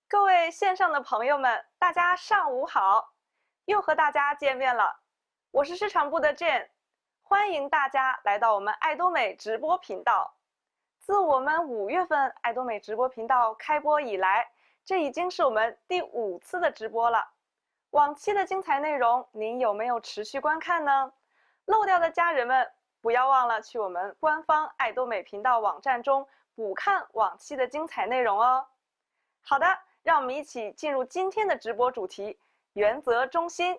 各位线上的朋友们，大家上午好，又和大家见面了。我是市场部的 Jane， 欢迎大家来到我们爱多美直播频道。自我们5月份爱多美直播频道开播以来，这已经是我们第5次的直播了。往期的精彩内容，您有没有持续观看呢？漏掉的家人们，不要忘了去我们官方爱多美频道网站中补看往期的精彩内容哦。好的，让我们一起进入今天的直播主题——原则中心。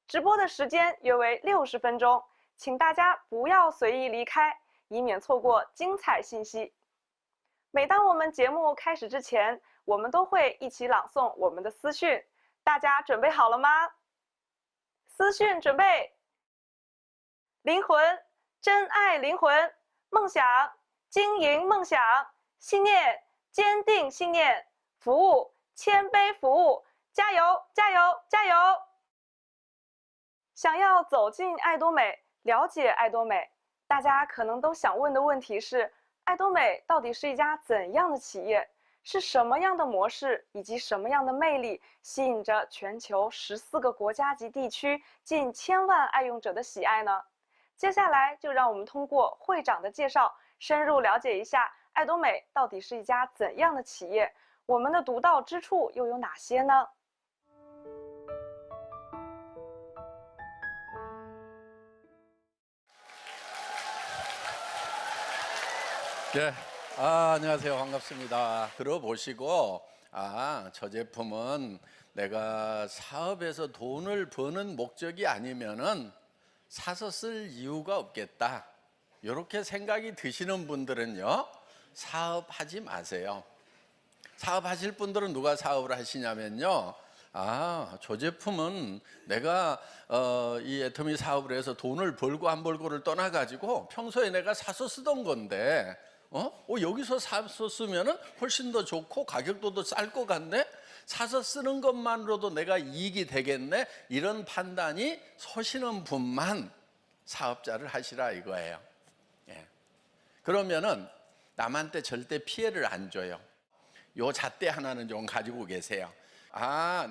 直播的时间约为60分钟，请大家不要随意离开，以免错过精彩信息。每当我们节目开始之前，我们都会一起朗诵我们的私讯，大家准备好了吗？私讯准备。灵魂，真爱灵魂，梦想，经营梦想，信念，坚定信念，服务，谦卑服务，加油加油加油！想要走进爱多美，了解爱多美，大家可能都想问的问题是：爱多美到底是一家怎样的企业？是什么样的模式以及什么样的魅力吸引着全球14个国家及地区近1000万爱用者的喜爱呢？接下来就让我们通过会长的介绍，深入了解一下爱多美到底是一家怎样的企业，我们的独到之处又有哪些呢？네, 안녕하세요. 반갑습니다. 들어보시고, 저 제품은 내가 사업에서 돈을 버는 목적이 아니면은 사서 쓸 이유가 없겠다. 이렇게 생각이 드시는 분들은요, 사업하지 마세요. 사업하실 분들은 누가 사업을 하시냐면요, 저 제품은 내가 이 애터미 사업을 해서 돈을 벌고 안 벌고를 떠나가지고 평소에 내가 사서 쓰던 건데 여기서 사서 쓰면은 훨씬 더 좋고 가격도 더 쌀 것 같네. 사서 쓰는 것만으로도 내가 이익이 되겠네. 이런 판단이 서시는 분만 사업자를 하시라 이거예요. 예. 그러면은 남한테 절대 피해를 안 줘요. 요 잣대 하나는 좀 가지고 계세요.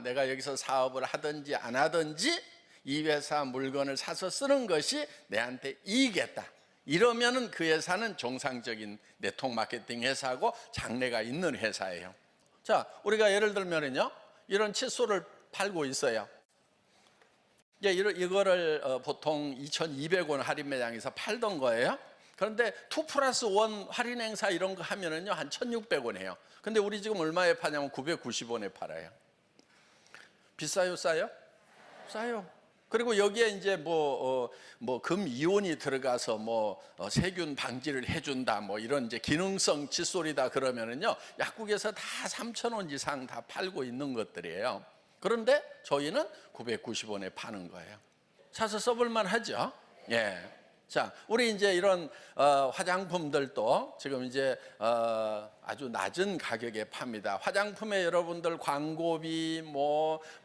내가 여기서 사업을 하든지 안 하든지 이 회사 물건을 사서 쓰는 것이 내한테 이익이겠다. 이러면은 그 회사는 정상적인 네트워크 마케팅 회사고 장래가 있는 회사예요. 자, 우리가 예를 들면은요, 이런 칫솔을 팔고 있어요. 이거를 보통 2,200원 할인 매장에서 팔던 거예요. 그런데 2+1 할인 행사 이런 거 하면은요, 한 1,600원 해요. 근데 우리 지금 얼마에 파냐면 990원에 팔아요. 비싸요, 싸요? 싸요. 그리고 여기에 이제 금 이온이 들어가서 세균 방지를 해준다, 이런 이제 기능성 칫솔이다 그러면은요, 약국에서 다 3,000원 이상 다 팔고 있는 것들이에요. 그런데 저희는 990원에 파는 거예요. 사서 써볼만 하죠? 예. 자, 우리 이제 이런 화장품들도 지금 이제 아주 낮은 가격에 팝니다. 화장품에 여러분들 광고비,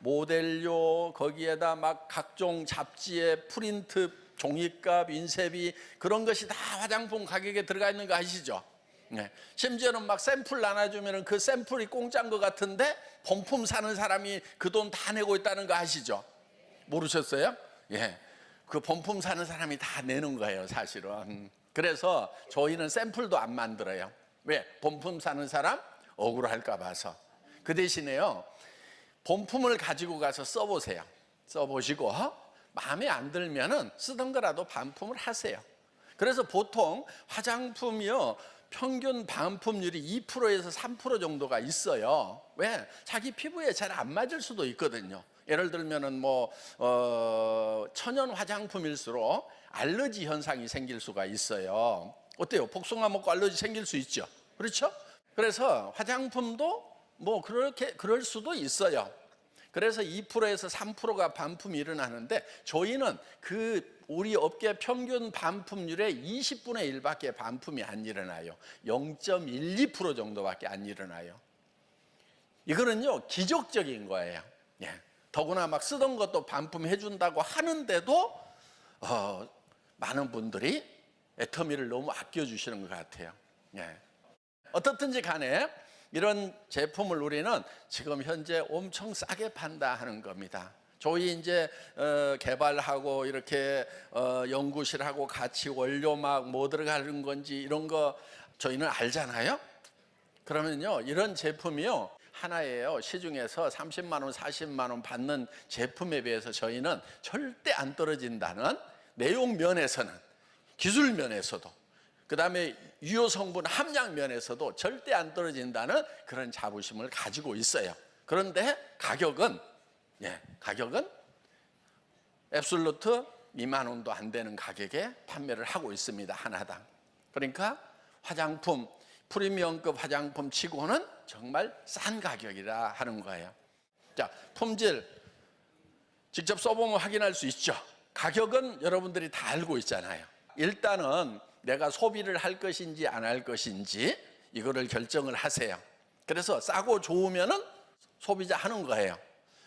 모델료, 거기에다 막 각종 잡지에 프린트, 종이값, 인쇄비 그런 것이 다 화장품 가격에 들어가 있는 거 아시죠? 네. 심지어는 막 샘플 나눠주면 그 샘플이 공짜인 것 같은데 본품 사는 사람이 그 돈 다 내고 있다는 거 아시죠? 모르셨어요? 예. 그 본품 사는 사람이 다 내는 거예요, 사실은. 그래서 저희는 샘플도 안 만들어요. 왜? 본품 사는 사람 억울할까 봐서. 그 대신에요, 본품을 가지고 가서 써보세요. 써보시고 마음에 안 들면은 쓰던 거라도 반품을 하세요. 그래서 보통 화장품이요, 평균 반품률이 2%에서 3% 정도가 있어요. 왜? 자기 피부에 잘 안 맞을 수도 있거든요. 예를 들면은 천연 화장품일수록 알러지 현상이 생길 수가 있어요. 어때요? 복숭아 먹고 알러지 생길 수 있죠. 그렇죠? 그래서 화장품도 그럴 수도 있어요. 그래서 2%에서 3%가 반품이 일어나는데 저희는 우리 업계 평균 반품률의 20분의 1밖에 반품이 안 일어나요. 0.12% 정도밖에 안 일어나요. 이거는요, 기적적인 거예요. 예. 더구나 막 쓰던 것도 반품해 준다고 하는데도 많은 분들이 애터미를 너무 아껴주시는 것 같아요. 예. 어떻든지 간에 이런 제품을 우리는 지금 현재 엄청 싸게 판다 하는 겁니다. 저희 이제 개발하고 이렇게 연구실하고 같이 원료 막 뭐 들어가는 건지 이런 거 저희는 알잖아요. 그러면요, 이런 제품이요 하나예요 시중에서 30만 원, 40만 원 받는 제품에 비해서 저희는 절대 안 떨어진다는 내용 면에서는, 기술 면에서도, 그 다음에 유효 성분 함량 면에서도 절대 안 떨어진다는 그런 자부심을 가지고 있어요. 그런데 가격은 앱솔루트 2만 원도 안 되는 가격에 판매를 하고 있습니다, 하나당. 그러니까 화장품, 프리미엄급 화장품 치고는 정말 싼 가격이라 하는 거예요. 자, 품질 직접 써보면 확인할 수 있죠. 가격은 여러분들이 다 알고 있잖아요. 일단은 내가 소비를 할 것인지 안 할 것인지 이거를 결정을 하세요. 그래서 싸고 좋으면은 소비자 하는 거예요.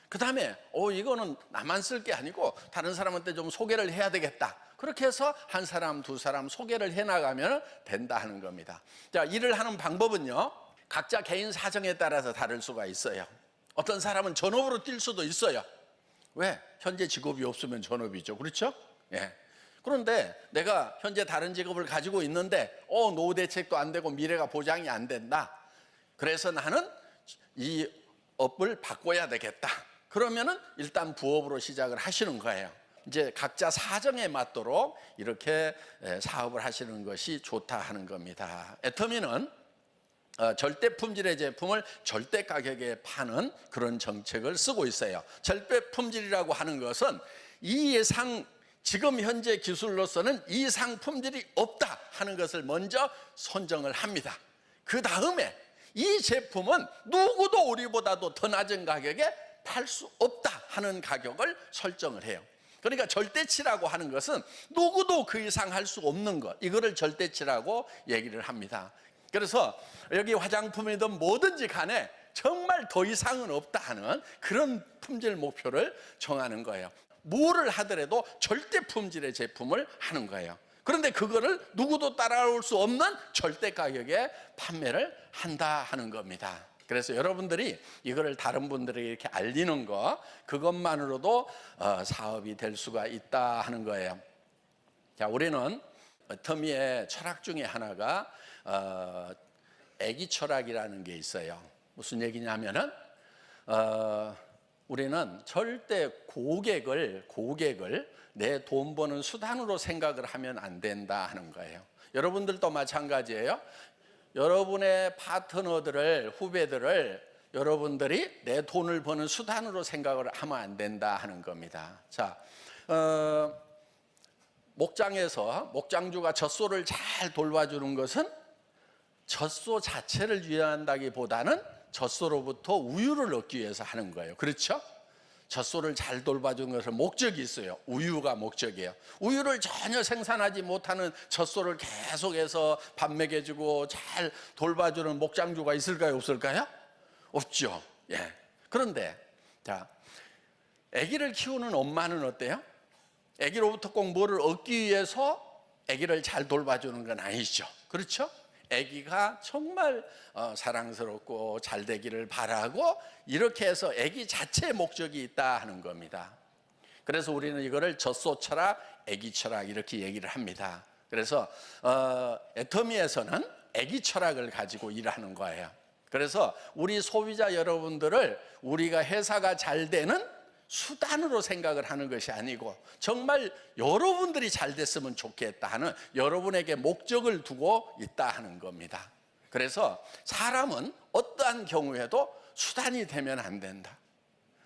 그 다음에 이거는 나만 쓸 게 아니고 다른 사람한테 좀 소개를 해야 되겠다. 그렇게 해서 한 사람, 두 사람 소개를 해나가면 된다 하는 겁니다. 자, 일을 하는 방법은요, 각자 개인 사정에 따라서 다를 수가 있어요. 어떤 사람은 전업으로 뛸 수도 있어요. 왜? 현재 직업이 없으면 전업이죠. 그렇죠? 예. 그런데 내가 현재 다른 직업을 가지고 있는데 노후 대책도 안 되고 미래가 보장이 안 된다. 그래서 나는 이 업을 바꿔야 되겠다. 그러면은 일단 부업으로 시작을 하시는 거예요. 이제 각자 사정에 맞도록 이렇게 사업을 하시는 것이 좋다 하는 겁니다. 애터미는 절대 품질의 제품을 절대 가격에 파는 그런 정책을 쓰고 있어요. 절대 품질이라고 하는 것은 이 예상, 지금 현재 기술로서는 이 이상 품질이 없다 하는 것을 먼저 선정을 합니다. 그 다음에 이 제품은 누구도 우리보다도 더 낮은 가격에 팔 수 없다 하는 가격을 설정을 해요. 그러니까 절대치라고 하는 것은 누구도 그 이상 할 수 없는 것, 이거를 절대치라고 얘기를 합니다. 그래서 여기 화장품이든 뭐든지 간에 정말 더 이상은 없다 하는 그런 품질 목표를 정하는 거예요. 뭐를 하더라도 절대 품질의 제품을 하는 거예요. 그런데 그거를 누구도 따라올 수 없는 절대 가격에 판매를 한다 하는 겁니다. 그래서 여러분들이 이거를 다른 분들에게 이렇게 알리는 거, 그것만으로도 사업이 될 수가 있다 하는 거예요. 자, 우리는 애터미의 철학 중에 하나가 애기 철학이라는 게 있어요. 무슨 얘기냐면은 우리는 절대 고객을 내 돈 버는 수단으로 생각을 하면 안 된다 하는 거예요. 여러분들도 마찬가지예요. 여러분의 파트너들을, 후배들을 여러분들이 내 돈을 버는 수단으로 생각을 하면 안 된다 하는 겁니다. 자, 목장에서 목장주가 젖소를 잘 돌봐주는 것은 젖소 자체를 위한다기보다는 젖소로부터 우유를 얻기 위해서 하는 거예요. 그렇죠? 젖소를 잘 돌봐주는 것은 목적이 있어요. 우유가 목적이에요. 우유를 전혀 생산하지 못하는 젖소를 계속해서 밥 먹여주고 잘 돌봐주는 목장주가 있을까요? 없을까요? 없죠. 예. 그런데 자, 아기를 키우는 엄마는 어때요? 아기로부터 꼭 뭐를 얻기 위해서 아기를 잘 돌봐주는 건 아니죠. 그렇죠? 아기가 정말 사랑스럽고 잘 되기를 바라고 이렇게 해서 아기 자체의 목적이 있다 하는 겁니다. 그래서 우리는 이거를 젖소 철학, 아기 철학 이렇게 얘기를 합니다. 그래서 애터미에서는 아기 철학을 가지고 일하는 거예요. 그래서 우리 소비자 여러분들을 우리가 회사가 잘 되는 수단으로 생각을 하는 것이 아니고 정말 여러분들이 잘 됐으면 좋겠다 하는 여러분에게 목적을 두고 있다 하는 겁니다. 그래서 사람은 어떠한 경우에도 수단이 되면 안 된다.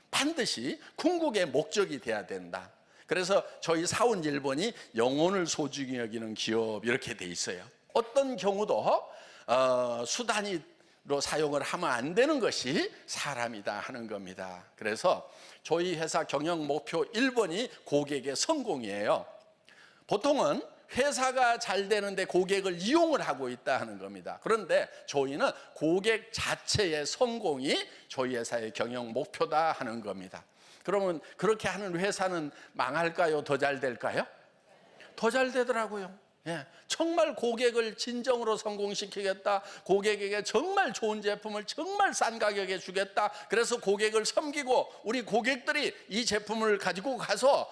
반드시 궁극의 목적이 돼야 된다. 그래서 저희 사원일본이 영혼을 소중히 여기는 기업 이렇게 돼 있어요. 어떤 경우도 수단으로 사용을 하면 안 되는 것이 사람이다 하는 겁니다. 그래서 저희 회사 경영 목표 1번이 고객의 성공이에요. 보통은 회사가 잘 되는데 고객을 이용을 하고 있다 하는 겁니다. 그런데 저희는 고객 자체의 성공이 저희 회사의 경영 목표다 하는 겁니다. 그러면 그렇게 하는 회사는 망할까요? 더 잘 될까요? 더 잘 되더라고요. 예, 정말 고객을 진정으로 성공시키겠다. 고객에게 정말 좋은 제품을 정말 싼 가격에 주겠다. 그래서 고객을 섬기고 우리 고객들이 이 제품을 가지고 가서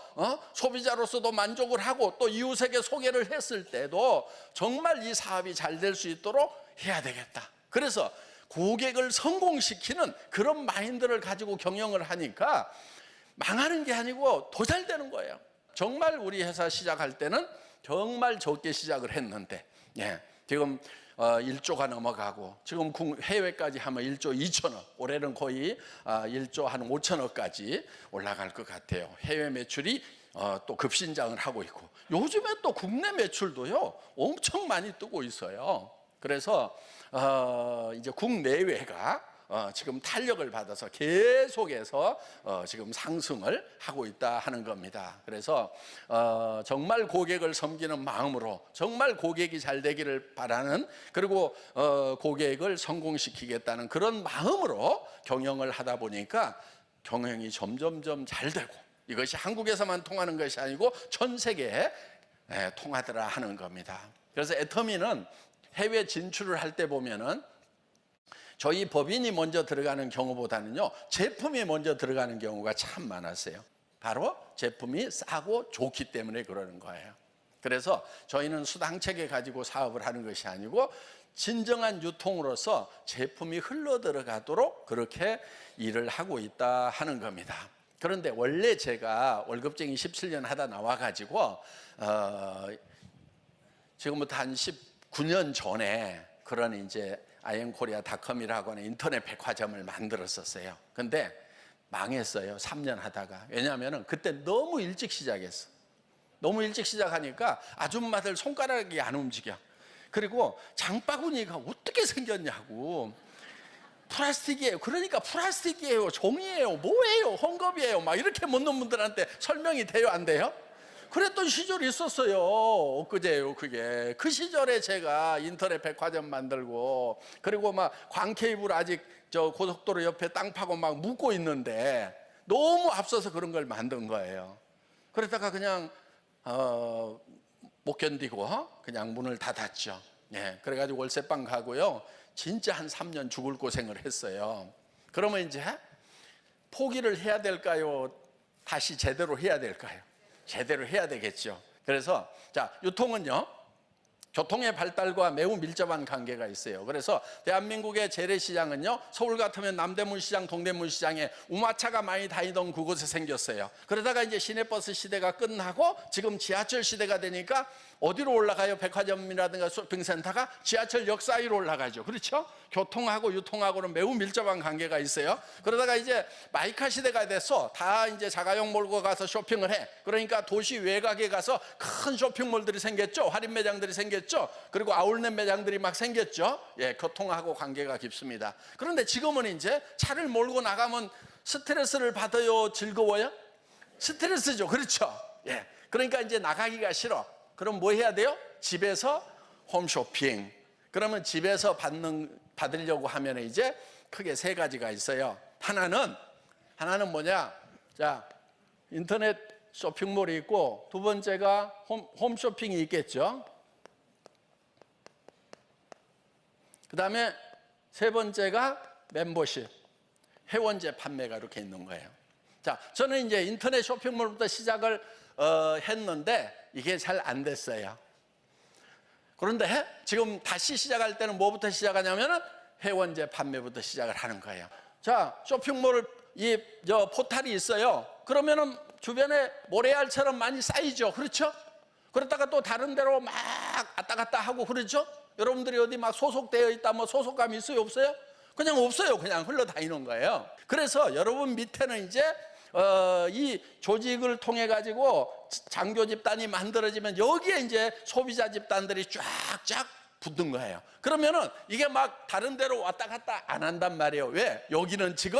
소비자로서도 만족을 하고 또 이웃에게 소개를 했을 때도 정말 이 사업이 잘 될 수 있도록 해야 되겠다. 그래서 고객을 성공시키는 그런 마인드를 가지고 경영을 하니까 망하는 게 아니고 더 잘 되는 거예요. 정말 우리 회사 시작할 때는 정말 적게 시작을 했는데 지금 1조가 넘어가고 지금 해외까지 하면 1조 2천억, 올해는 거의 1조 한 5천억까지 올라갈 것 같아요. 해외 매출이 또 급신장을 하고 있고 요즘에 또 국내 매출도요 엄청 많이 뜨고 있어요. 그래서 이제 국내외가 지금 탄력을 받아서 계속해서 지금 상승을 하고 있다 하는 겁니다. 그래서 정말 고객을 섬기는 마음으로 정말 고객이 잘 되기를 바라는, 그리고 고객을 성공시키겠다는 그런 마음으로 경영을 하다 보니까 경영이 점점점 잘 되고, 이것이 한국에서만 통하는 것이 아니고 전 세계에 통하더라 하는 겁니다. 그래서 애터미는 해외 진출을 할 때 보면은 저희 법인이 먼저 들어가는 경우보다는요 제품이 먼저 들어가는 경우가 참 많았어요. 바로 제품이 싸고 좋기 때문에 그러는 거예요. 그래서 저희는 수당체계 가지고 사업을 하는 것이 아니고 진정한 유통으로서 제품이 흘러 들어가도록 그렇게 일을 하고 있다 하는 겁니다. 그런데 원래 제가 월급쟁이 17년 하다 나와가지고 지금부터 한 19년 전에 그런 이제 iamkorea.com이라고 하는 인터넷 백화점을 만들었었어요. 근데 망했어요. 3년 하다가. 왜냐하면 그때 너무 일찍 시작했어. 너무 일찍 시작하니까 아줌마들 손가락이 안 움직여. 그리고 장바구니가 어떻게 생겼냐고. 플라스틱이에요. 그러니까 플라스틱이에요, 종이에요, 뭐예요, 헝겊이에요, 막 이렇게 묻는 분들한테 설명이 돼요, 안 돼요? 그랬던 시절이 있었어요. 엊그제요, 그게. 그 시절에 제가 인터넷 백화점 만들고, 그리고 막 광케이블 아직 저 고속도로 옆에 땅 파고 막 묻고 있는데 너무 앞서서 그런 걸 만든 거예요. 그러다가 그냥 못 견디고 그냥 문을 닫았죠. 그래가지고 월세방 가고요. 진짜 한 3년 죽을 고생을 했어요. 그러면 이제 포기를 해야 될까요? 다시 제대로 해야 될까요? 제대로 해야 되겠죠. 그래서 자, 유통은요 교통의 발달과 매우 밀접한 관계가 있어요. 그래서 대한민국의 재래시장은요 서울 같으면 남대문 시장, 동대문 시장에 우마차가 많이 다니던 그곳에 생겼어요. 그러다가 이제 시내버스 시대가 끝나고 지금 지하철 시대가 되니까 어디로 올라가요? 백화점이라든가 쇼핑센터가 지하철역 사이로 올라가죠. 그렇죠? 교통하고 유통하고는 매우 밀접한 관계가 있어요. 그러다가 이제 마이카 시대가 돼서 다 이제 자가용 몰고 가서 쇼핑을 해. 그러니까 도시 외곽에 가서 큰 쇼핑몰들이 생겼죠. 할인 매장들이 생겼죠. 그리고 아울렛 매장들이 막 생겼죠. 교통하고 관계가 깊습니다. 그런데 지금은 이제 차를 몰고 나가면 스트레스를 받아요? 즐거워요? 스트레스죠. 그렇죠? 그러니까 이제 나가기가 싫어. 그럼 뭐 해야 돼요? 집에서 홈쇼핑. 그러면 집에서 받으려고 하면 이제 크게 세 가지가 있어요. 하나는 뭐냐? 자, 인터넷 쇼핑몰이 있고, 두 번째가 홈쇼핑이 있겠죠. 그 다음에 세 번째가 멤버십, 회원제 판매가 이렇게 있는 거예요. 자, 저는 이제 인터넷 쇼핑몰부터 시작을 했는데 이게 잘 안 됐어요. 그런데 지금 다시 시작할 때는 뭐부터 시작하냐면은 회원제 판매부터 시작을 하는 거예요. 자, 쇼핑몰 포탈이 있어요. 그러면은 주변에 모래알처럼 많이 쌓이죠. 그렇죠? 그러다가 또 다른 데로 막 왔다 갔다 하고 그러죠? 여러분들이 어디 막 소속되어 있다, 뭐 소속감이 있어요, 없어요? 그냥 없어요. 그냥 흘러다니는 거예요. 그래서 여러분 밑에는 이제 이 조직을 통해 가지고 장교 집단이 만들어지면 여기에 이제 소비자 집단들이 쫙쫙 붙는 거예요. 그러면은 이게 막 다른 데로 왔다 갔다 안 한단 말이에요. 왜? 여기는 지금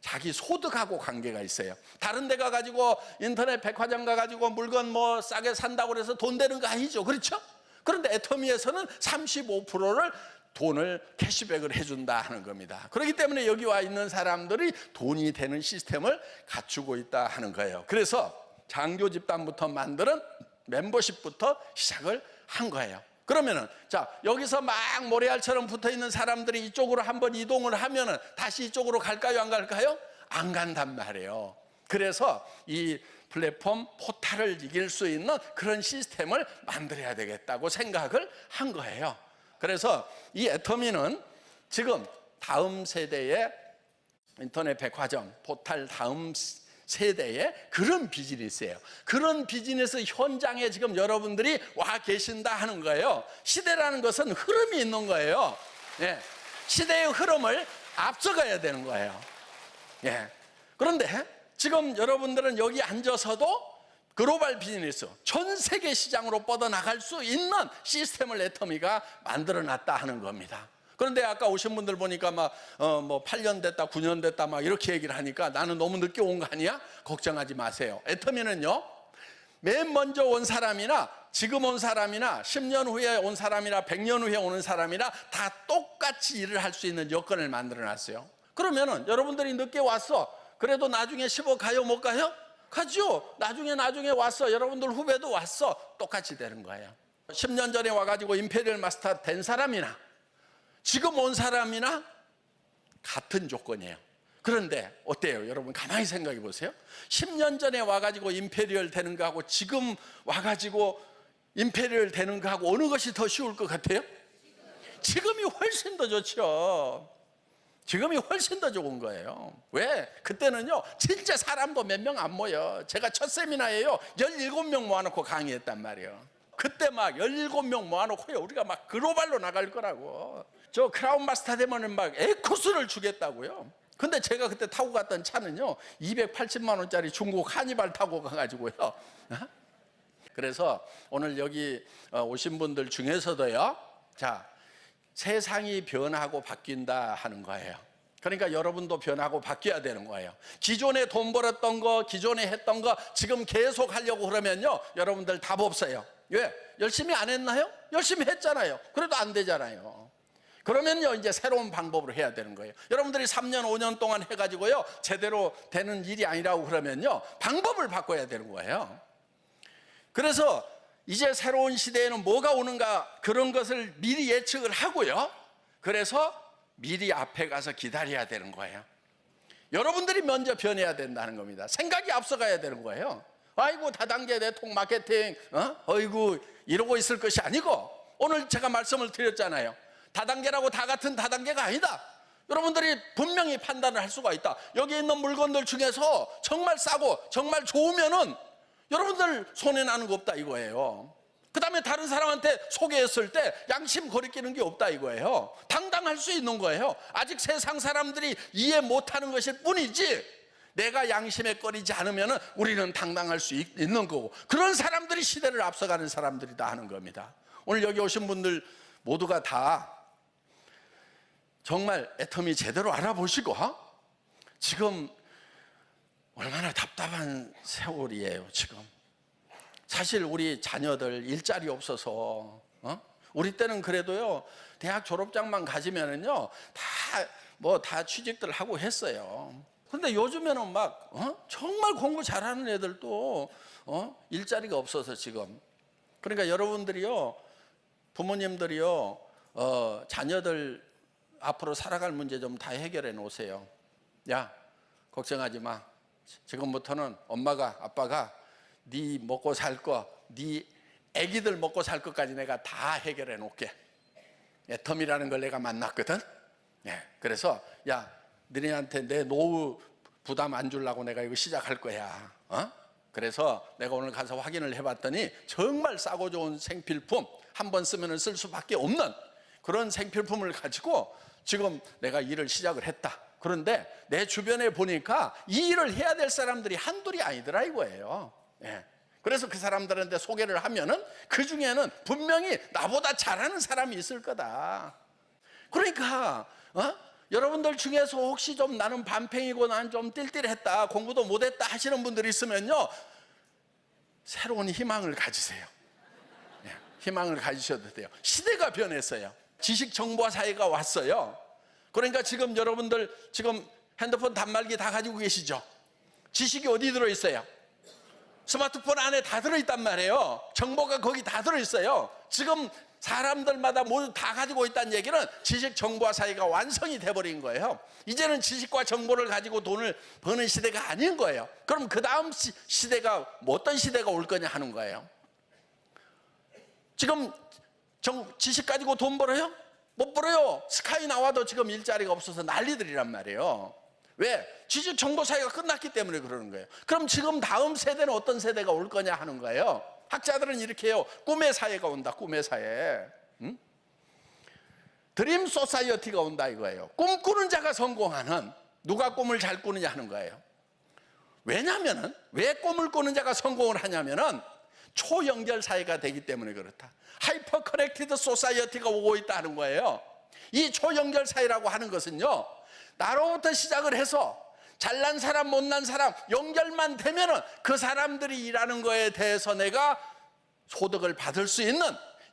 자기 소득하고 관계가 있어요. 다른 데 가가지고 인터넷 백화점 가가지고 물건 뭐 싸게 산다고 그래서 돈 되는 거 아니죠. 그렇죠? 그런데 애터미에서는 35%를 돈을 캐시백을 해준다 하는 겁니다. 그렇기 때문에 여기 와 있는 사람들이 돈이 되는 시스템을 갖추고 있다 하는 거예요. 그래서 장교 집단부터 만드는 멤버십부터 시작을 한 거예요. 그러면은 자, 여기서 막 모래알처럼 붙어 있는 사람들이 이쪽으로 한번 이동을 하면은 다시 이쪽으로 갈까요, 안 갈까요? 안 간단 말이에요. 그래서 이 플랫폼 포탈을 이길 수 있는 그런 시스템을 만들어야 되겠다고 생각을 한 거예요. 그래서 이 애터미는 지금 다음 세대의 인터넷 백화점 포탈 다음 세대의 그런 비즈니스예요. 그런 비즈니스 현장에 지금 여러분들이 와 계신다 하는 거예요. 시대라는 것은 흐름이 있는 거예요. 예. 시대의 흐름을 앞서가야 되는 거예요. 예. 그런데 지금 여러분들은 여기 앉아서도 글로벌 비즈니스, 전 세계 시장으로 뻗어나갈 수 있는 시스템을 애터미가 만들어놨다 하는 겁니다. 그런데 아까 오신 분들 보니까 뭐 8년 됐다, 9년 됐다 막 이렇게 얘기를 하니까 나는 너무 늦게 온 거 아니야? 걱정하지 마세요. 애터미는요, 맨 먼저 온 사람이나 지금 온 사람이나 10년 후에 온 사람이나 100년 후에 오는 사람이나 다 똑같이 일을 할 수 있는 여건을 만들어놨어요. 그러면은 여러분들이 늦게 왔어. 그래도 나중에 10억 가요, 못 가요? 가죠. 나중에 왔어. 여러분들 후배도 왔어. 똑같이 되는 거예요. 10년 전에 와가지고 임페리얼 마스터 된 사람이나 지금 온 사람이나 같은 조건이에요. 그런데 어때요? 여러분 가만히 생각해 보세요. 10년 전에 와가지고 임페리얼 되는 거하고 지금 와가지고 임페리얼 되는 거하고 어느 것이 더 쉬울 것 같아요? 지금이 훨씬 더 좋죠. 지금이 훨씬 더 좋은 거예요. 왜? 그때는요 진짜 사람도 몇 명 안 모여. 제가 첫 세미나에요 17명 모아놓고 강의했단 말이에요. 그때 막 17명 모아놓고요 우리가 막 글로벌로 나갈 거라고. 저 크라운 마스터 되면은 막 에코스를 주겠다고요. 근데 제가 그때 타고 갔던 차는요 280만 원짜리 중국 하니발 타고 가가지고요. 그래서 오늘 여기 오신 분들 중에서도요, 자, 세상이 변하고 바뀐다 하는 거예요. 그러니까 여러분도 변하고 바뀌어야 되는 거예요. 기존에 돈 벌었던 거, 기존에 했던 거 지금 계속 하려고 그러면요 여러분들 답 없어요. 왜? 열심히 안 했나요? 열심히 했잖아요. 그래도 안 되잖아요. 그러면요 이제 새로운 방법으로 해야 되는 거예요. 여러분들이 3년 5년 동안 해가지고요 제대로 되는 일이 아니라고 그러면요 방법을 바꿔야 되는 거예요. 그래서 이제 새로운 시대에는 뭐가 오는가 그런 것을 미리 예측을 하고요, 그래서 미리 앞에 가서 기다려야 되는 거예요. 여러분들이 먼저 변해야 된다는 겁니다. 생각이 앞서가야 되는 거예요. 아이고 다단계 네트워크 마케팅 어이구 이러고 있을 것이 아니고, 오늘 제가 말씀을 드렸잖아요. 다단계라고 다 같은 다단계가 아니다. 여러분들이 분명히 판단을 할 수가 있다. 여기 있는 물건들 중에서 정말 싸고 정말 좋으면은 여러분들 손해나는 거 없다 이거예요. 그 다음에 다른 사람한테 소개했을 때 양심 거리끼는 게 없다 이거예요. 당당할 수 있는 거예요. 아직 세상 사람들이 이해 못하는 것일 뿐이지 내가 양심에 꺼리지 않으면 우리는 당당할 수 있는 거고, 그런 사람들이 시대를 앞서가는 사람들이다 하는 겁니다. 오늘 여기 오신 분들 모두가 다 정말 애터미 제대로 알아보시고 지금 얼마나 답답한 세월이에요 지금. 사실 우리 자녀들 일자리 없어서 우리 때는 그래도요 대학 졸업장만 가지면은요 다 취직들 하고 했어요. 근데 요즘에는 막 정말 공부 잘하는 애들도 일자리가 없어서 지금. 그러니까 여러분들이요, 부모님들이요, 자녀들 앞으로 살아갈 문제 좀 다 해결해 놓으세요. 야, 걱정하지 마. 지금부터는 엄마가 아빠가 네 먹고 살 거, 네 애기들 먹고 살 것까지 내가 다 해결해 놓을게. 애터미라는 걸 내가 만났거든. 그래서 야, 너네한테 내 노후 부담 안 주려고 내가 이거 시작할 거야. 그래서 내가 오늘 가서 확인을 해봤더니 정말 싸고 좋은 생필품, 한 번 쓰면 쓸 수밖에 없는 그런 생필품을 가지고 지금 내가 일을 시작을 했다. 그런데 내 주변에 보니까 이 일을 해야 될 사람들이 한둘이 아니더라 이거예요. 그래서 그 사람들한테 소개를 하면은 그 중에는 분명히 나보다 잘하는 사람이 있을 거다. 그러니까 여러분들 중에서 혹시 좀 나는 반팽이고 난 좀 띨띨했다, 공부도 못했다 하시는 분들이 있으면요, 새로운 희망을 가지세요. 희망을 가지셔도 돼요. 시대가 변했어요. 지식 정보화 사회가 왔어요. 그러니까 지금 여러분들 지금 핸드폰 단말기 다 가지고 계시죠? 지식이 어디 들어있어요? 스마트폰 안에 다 들어있단 말이에요. 정보가 거기 다 들어있어요. 지금 사람들마다 모두 다 가지고 있다는 얘기는 지식, 정보와 사회가 완성이 돼버린 거예요. 이제는 지식과 정보를 가지고 돈을 버는 시대가 아닌 거예요. 그럼 그 다음 시대가 어떤 시대가 올 거냐 하는 거예요. 지금 지식 가지고 돈 벌어요? 못 벌어요. 스카이 나와도 지금 일자리가 없어서 난리들이란 말이에요. 왜? 지식 정보 사회가 끝났기 때문에 그러는 거예요. 그럼 지금 다음 세대는 어떤 세대가 올 거냐 하는 거예요. 학자들은 이렇게 해요. 꿈의 사회가 온다. 꿈의 사회. 드림 소사이어티가 온다 이거예요. 꿈꾸는 자가 성공하는, 누가 꿈을 잘 꾸느냐 하는 거예요. 왜냐하면 왜 꿈을 꾸는 자가 성공을 하냐면은 초연결 사회가 되기 때문에 그렇다. 하이퍼 커넥티드 소사이어티가 오고 있다는 거예요. 이 초연결 사회라고 하는 것은요, 나로부터 시작을 해서 잘난 사람 못난 사람 연결만 되면은 그 사람들이 일하는 거에 대해서 내가 소득을 받을 수 있는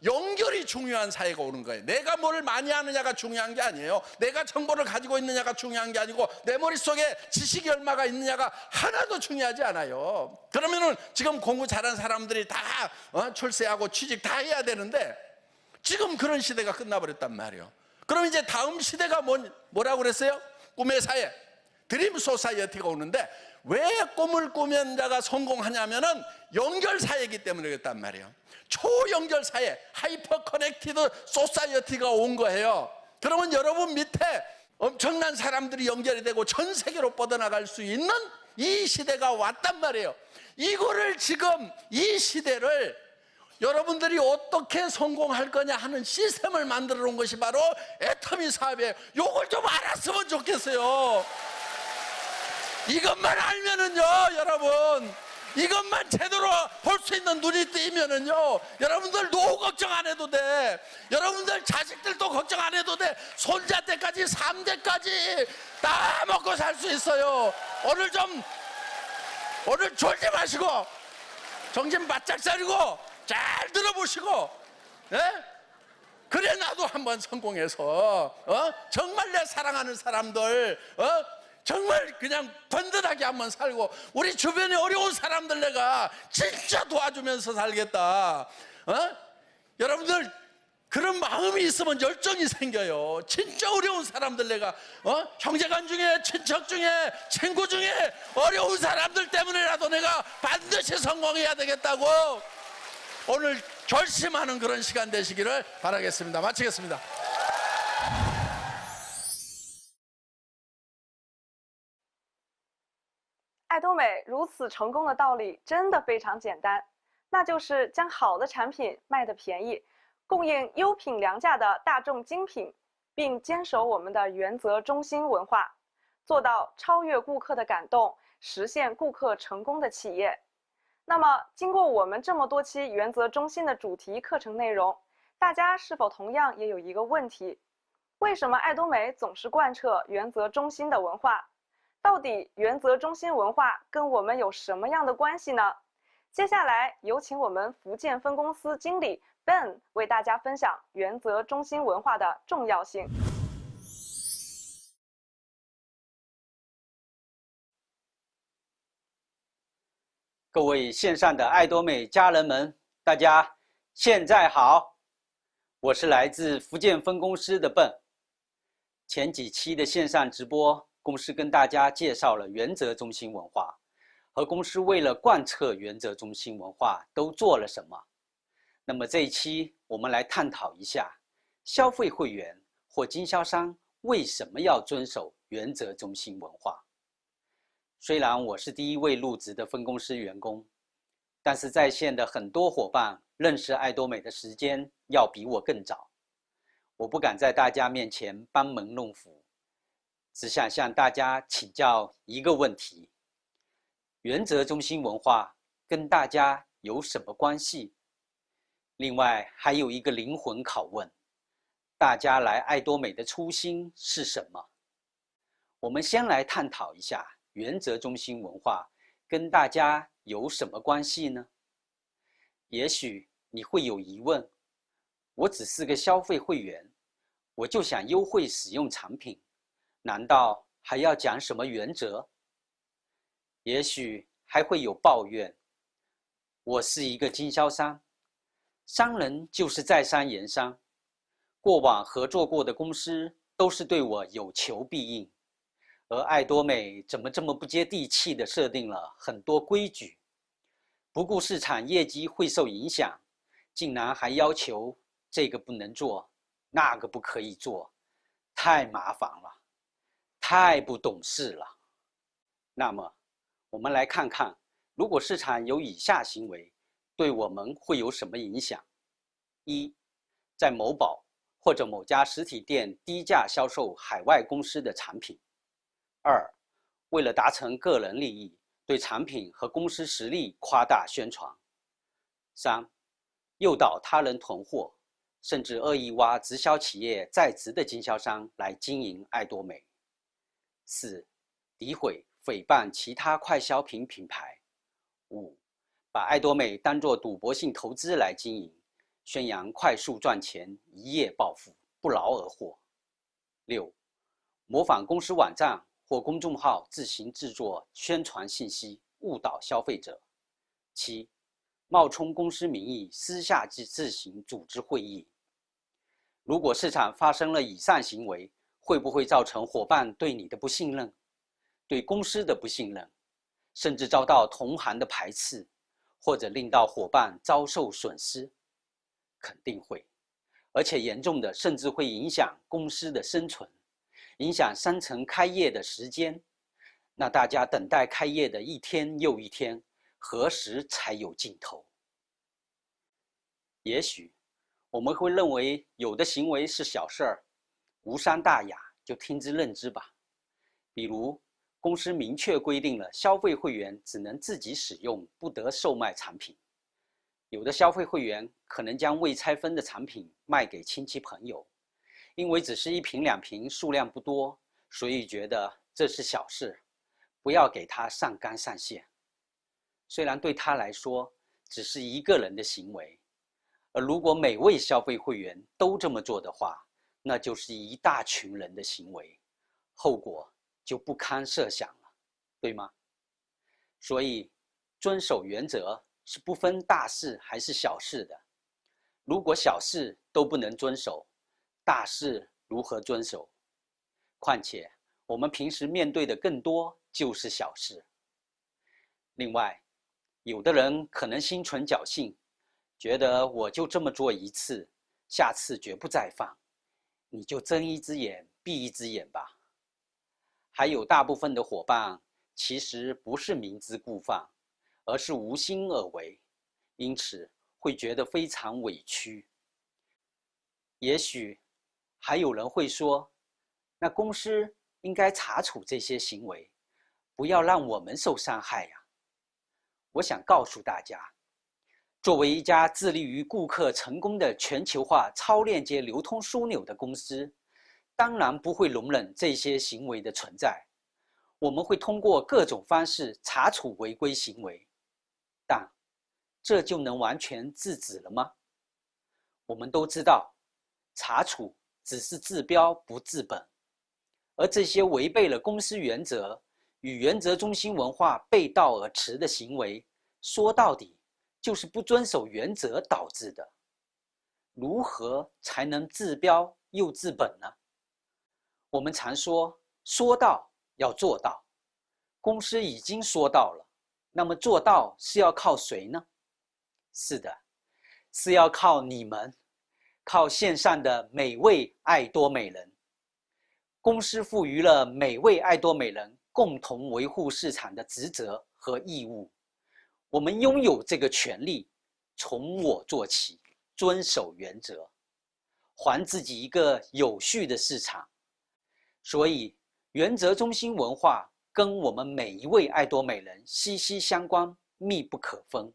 연결이 중요한 사회가 오는 거예요. 내가 뭐를 많이 하느냐가 중요한 게 아니에요. 내가 정보를 가지고 있느냐가 중요한 게 아니고 내 머릿속에 지식이 얼마가 있느냐가 하나도 중요하지 않아요. 그러면은 지금 공부 잘한 사람들이 다 출세하고 취직 다 해야 되는데 지금 그런 시대가 끝나버렸단 말이에요. 그럼 이제 다음 시대가 뭐라고 그랬어요? 꿈의 사회, 드림 소사이어티가 오는데 왜 꿈을 꾸면 자가 성공하냐면은 연결 사회이기 때문에 그랬단 말이에요. 초연결 사회, 하이퍼 커넥티드 소사이어티가 온 거예요. 그러면 여러분 밑에 엄청난 사람들이 연결이 되고 전 세계로 뻗어나갈 수 있는 이 시대가 왔단 말이에요. 이거를 지금 이 시대를 여러분들이 어떻게 성공할 거냐 하는 시스템을 만들어 놓은 것이 바로 애터미 사업이에요. 요걸 좀 알았으면 좋겠어요. 이것만 알면은요, 여러분, 이것만 제대로 볼 수 있는 눈이 뜨이면은요, 여러분들 노후 걱정 안 해도 돼. 여러분들 자식들도 걱정 안 해도 돼. 손자 때까지 3대까지 다 먹고 살 수 있어요. 오늘 졸지 마시고 정신 바짝 차리고 잘 들어보시고, 예? 그래 나도 한번 성공해서 정말 내 사랑하는 사람들 정말 그냥 번듯하게 한번 살고 우리 주변에 어려운 사람들 내가 진짜 도와주면서 살겠다. 여러분들 그런 마음이 있으면 열정이 생겨요. 진짜 어려운 사람들 내가 형제간 중에, 친척 중에, 친구 중에 어려운 사람들 때문에라도 내가 반드시 성공해야 되겠다고 오늘 결심하는 그런 시간 되시기를 바라겠습니다. 마치겠습니다.爱多美如此成功的道理真的非常简单，那就是将好的产品卖得便宜，供应优品良价的大众精品，并坚守我们的原则中心文化，做到超越顾客的感动，实现顾客成功的企业。那么，经过我们这么多期原则中心的主题课程内容，大家是否同样也有一个问题：为什么爱多美总是贯彻原则中心的文化？到底原则中心文化跟我们有什么样的关系呢？接下来有请我们福建分公司经理 Ben 为大家分享原则中心文化的重要性。各位线上的爱多美家人们，大家现在好，我是来自福建分公司的 Ben。前几期的线上直播，公司跟大家介绍了原则中心文化，和公司为了贯彻原则中心文化都做了什么。那么这一期我们来探讨一下，消费会员或经销商为什么要遵守原则中心文化。虽然我是第一位入职的分公司员工，但是在线的很多伙伴认识爱多美的时间要比我更早。我不敢在大家面前班门弄斧，只想向大家请教一个问题：原则中心文化跟大家有什么关系？另外还有一个灵魂拷问：大家来爱多美的初心是什么？我们先来探讨一下原则中心文化跟大家有什么关系呢？也许你会有疑问，我只是个消费会员，我就想优惠使用产品，难道还要讲什么原则？也许还会有抱怨，我是一个经销商，商人就是在商言商，过往合作过的公司都是对我有求必应，而爱多美怎么这么不接地气地设定了很多规矩，不顾市场业绩会受影响，竟然还要求这个不能做，那个不可以做，太麻烦了，太不懂事了。那么，我们来看看，如果市场有以下行为，对我们会有什么影响？一，在某宝或者某家实体店低价销售海外公司的产品。二，为了达成个人利益，对产品和公司实力夸大宣传。三，诱导他人囤货，甚至恶意挖直销企业在职的经销商来经营爱多美。四，诋毁诽谤其他快消品品牌。五，把爱多美当作赌博性投资来经营，宣扬快速赚钱、一夜暴富、不劳而获。六，模仿公司网站或公众号自行制作宣传信息，误导消费者。七，冒充公司名义私下自行组织会议。如果市场发生了以上行为，会不会造成伙伴对你的不信任，对公司的不信任，甚至遭到同行的排斥，或者令到伙伴遭受损失？肯定会，而且严重的甚至会影响公司的生存，影响商城开业的时间。那大家等待开业的一天又一天，何时才有尽头？也许我们会认为有的行为是小事儿，无伤大雅，就听之任之吧。比如公司明确规定了消费会员只能自己使用，不得售卖产品。有的消费会员可能将未拆分的产品卖给亲戚朋友，因为只是一瓶两瓶，数量不多，所以觉得这是小事，不要给他上纲上线。虽然对他来说只是一个人的行为，而如果每位消费会员都这么做的话，那就是一大群人的行为，后果就不堪设想了，对吗？所以遵守原则是不分大事还是小事的。如果小事都不能遵守，大事如何遵守？况且我们平时面对的更多就是小事。另外，有的人可能心存侥幸，觉得我就这么做一次，下次绝不再犯，你就睁一只眼闭一只眼吧。还有大部分的伙伴其实不是明知故犯，而是无心而为，因此会觉得非常委屈。也许还有人会说，那公司应该查处这些行为，不要让我们受伤害呀。我想告诉大家，作为一家致力于顾客成功的全球化超链接流通枢纽的公司，当然不会容忍这些行为的存在。我们会通过各种方式查处违规行为，但这就能完全制止了吗？我们都知道，查处只是治标不治本，而这些违背了公司原则与原则中心文化背道而驰的行为，说到底就是不遵守原则导致的。如何才能治标又治本呢？我们常说，说到要做到，公司已经说到了，那么做到是要靠谁呢？是的，是要靠你们，靠线上的每位爱多美人。公司赋予了每位爱多美人共同维护市场的职责和义务，我们拥有这个权利，从我做起，遵守原则，还自己一个有序的市场。所以原则中心文化跟我们每一位爱多美人息息相关，密不可分。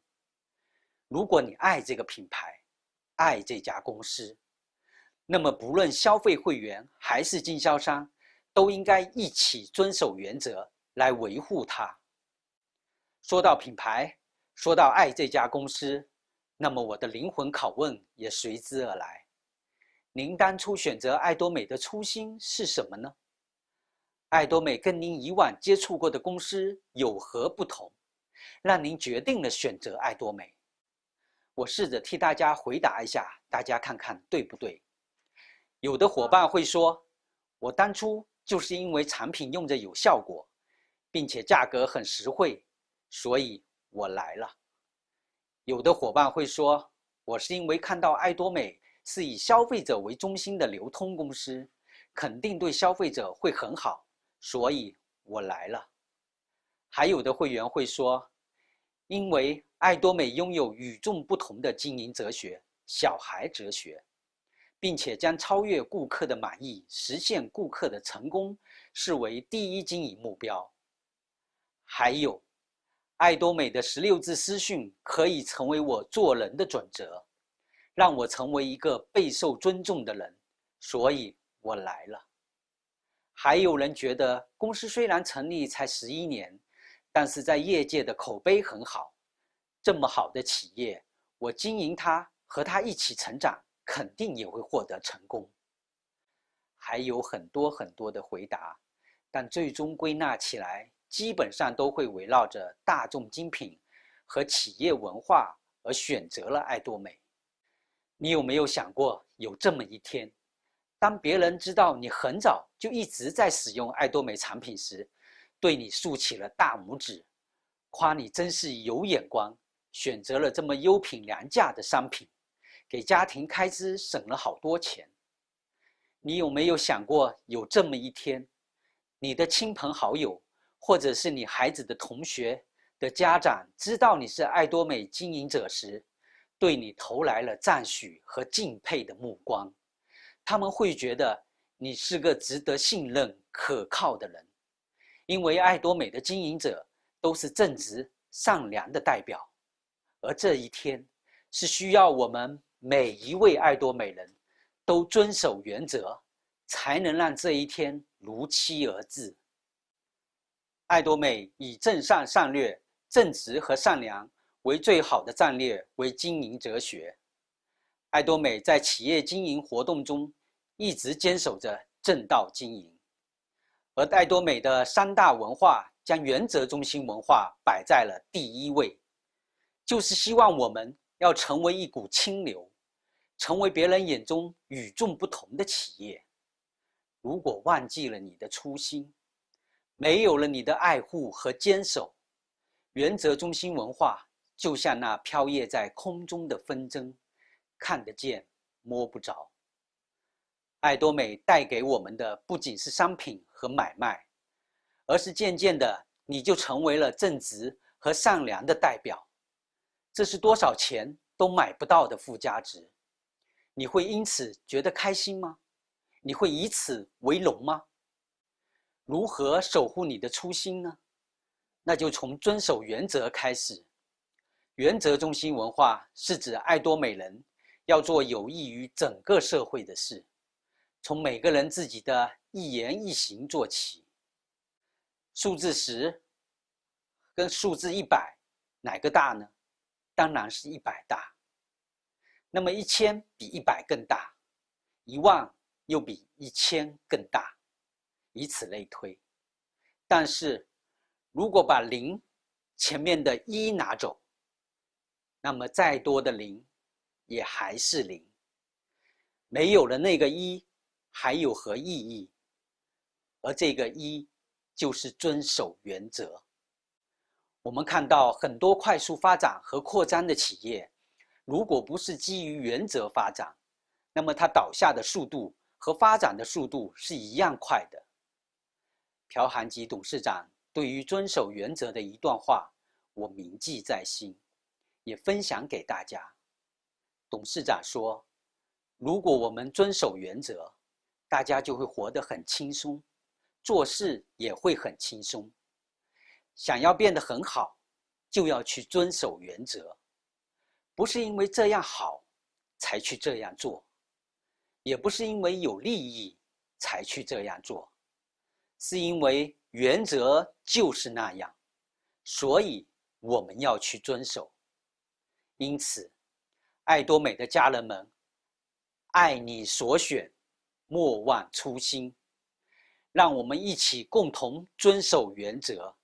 如果你爱这个品牌，爱这家公司，那么不论消费会员还是经销商，都应该一起遵守原则来维护它。说到品牌，说到爱这家公司，那么我的灵魂拷问也随之而来。您当初选择爱多美的初心是什么呢？爱多美跟您以往接触过的公司有何不同，让您决定了选择爱多美？我试着替大家回答一下，大家看看对不对？有的伙伴会说，我当初就是因为产品用着有效果，并且价格很实惠，所以我来了。有的伙伴会说，我是因为看到爱多美是以消费者为中心的流通公司，肯定对消费者会很好，所以我来了。还有的会员会说，因为爱多美拥有与众不同的经营哲学，小孩哲学，并且将超越顾客的满意，实现顾客的成功视为第一经营目标。还有，爱多美的16字私训可以成为我做人的准则，让我成为一个备受尊重的人，所以我来了。还有人觉得公司虽然成立才11年，但是在业界的口碑很好，这么好的企业，我经营它，和它一起成长，肯定也会获得成功。还有很多很多的回答，但最终归纳起来，基本上都会围绕着大众精品和企业文化而选择了爱多美。你有没有想过，有这么一天，当别人知道你很早就一直在使用爱多美产品时，对你竖起了大拇指，夸你真是有眼光，选择了这么优品良价的商品，给家庭开支省了好多钱。你有没有想过，有这么一天，你的亲朋好友，或者是你孩子的同学的家长知道你是爱多美经营者时，对你投来了赞许和敬佩的目光。他们会觉得你是个值得信任、可靠的人，因为爱多美的经营者都是正直、善良的代表。而这一天是需要我们每一位爱多美人都遵守原则，才能让这一天如期而至。爱多美以正善善略、正直和善良为最好的战略为经营哲学。爱多美在企业经营活动中一直坚守着正道经营，而爱多美的3大文化将原则中心文化摆在了第1位，就是希望我们要成为一股清流，成为别人眼中与众不同的企业。如果忘记了你的初心，没有了你的爱护和坚守，原则中心文化就像那飘曳在空中的风筝，看得见摸不着。爱多美带给我们的不仅是商品和买卖，而是渐渐的你就成为了正直和善良的代表。这是多少钱都买不到的附加值。你会因此觉得开心吗？你会以此为荣吗？如何守护你的初心呢？那就从遵守原则开始。原则中心文化是指爱多美人要做有益于整个社会的事，从每个人自己的一言一行做起。数字10跟数字100哪个大呢？当然是100大。那么1000比100更大，10000又比1000更大，以此类推。但是如果把0前面的1拿走，那么再多的0也还是0，没有了那个1还有何意义？而这个1就是遵守原则。我们看到很多快速发展和扩张的企业，如果不是基于原则发展，那么它倒下的速度和发展的速度是一样快的。朴涵吉董事长对于遵守原则的一段话，我铭记在心，也分享给大家。董事长说，如果我们遵守原则，大家就会活得很轻松，做事也会很轻松。想要变得很好，就要去遵守原则，不是因为这样好才去这样做，也不是因为有利益才去这样做，是因为原则就是那样，所以我们要去遵守。因此，爱多美的家人们，爱你所选，莫忘初心。让我们一起共同遵守原则，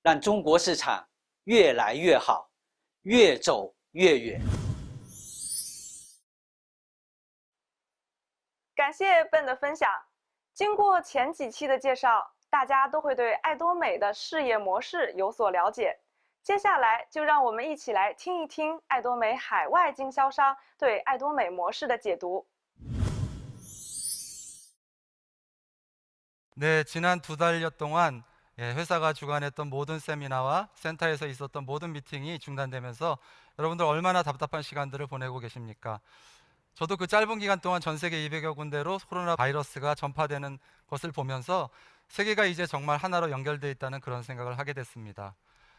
让中国市场越来越好，越走越远。感谢笨的分享。经过前几期的介绍，大家都会对爱多美的事业模式有所了解。接下来就让我们一起来听一听爱多美海外经销商对爱多美模式的解读。 네, 지난 2달여 동안 회사가 주관했던 모든 세미나와 센터에서 있었던 모든 미팅이 중단되면서 여러분들 얼마나 답답한 시간들을 보내고 계십니까? 저도 그 짧은 기간 동안 전 세계 200여 군데로 코로나 바이러스가 전파되는 것을 보면서 세계가 이제 정말 하나로 연결되어 있다는 그런 생각을 하게 됐습니다.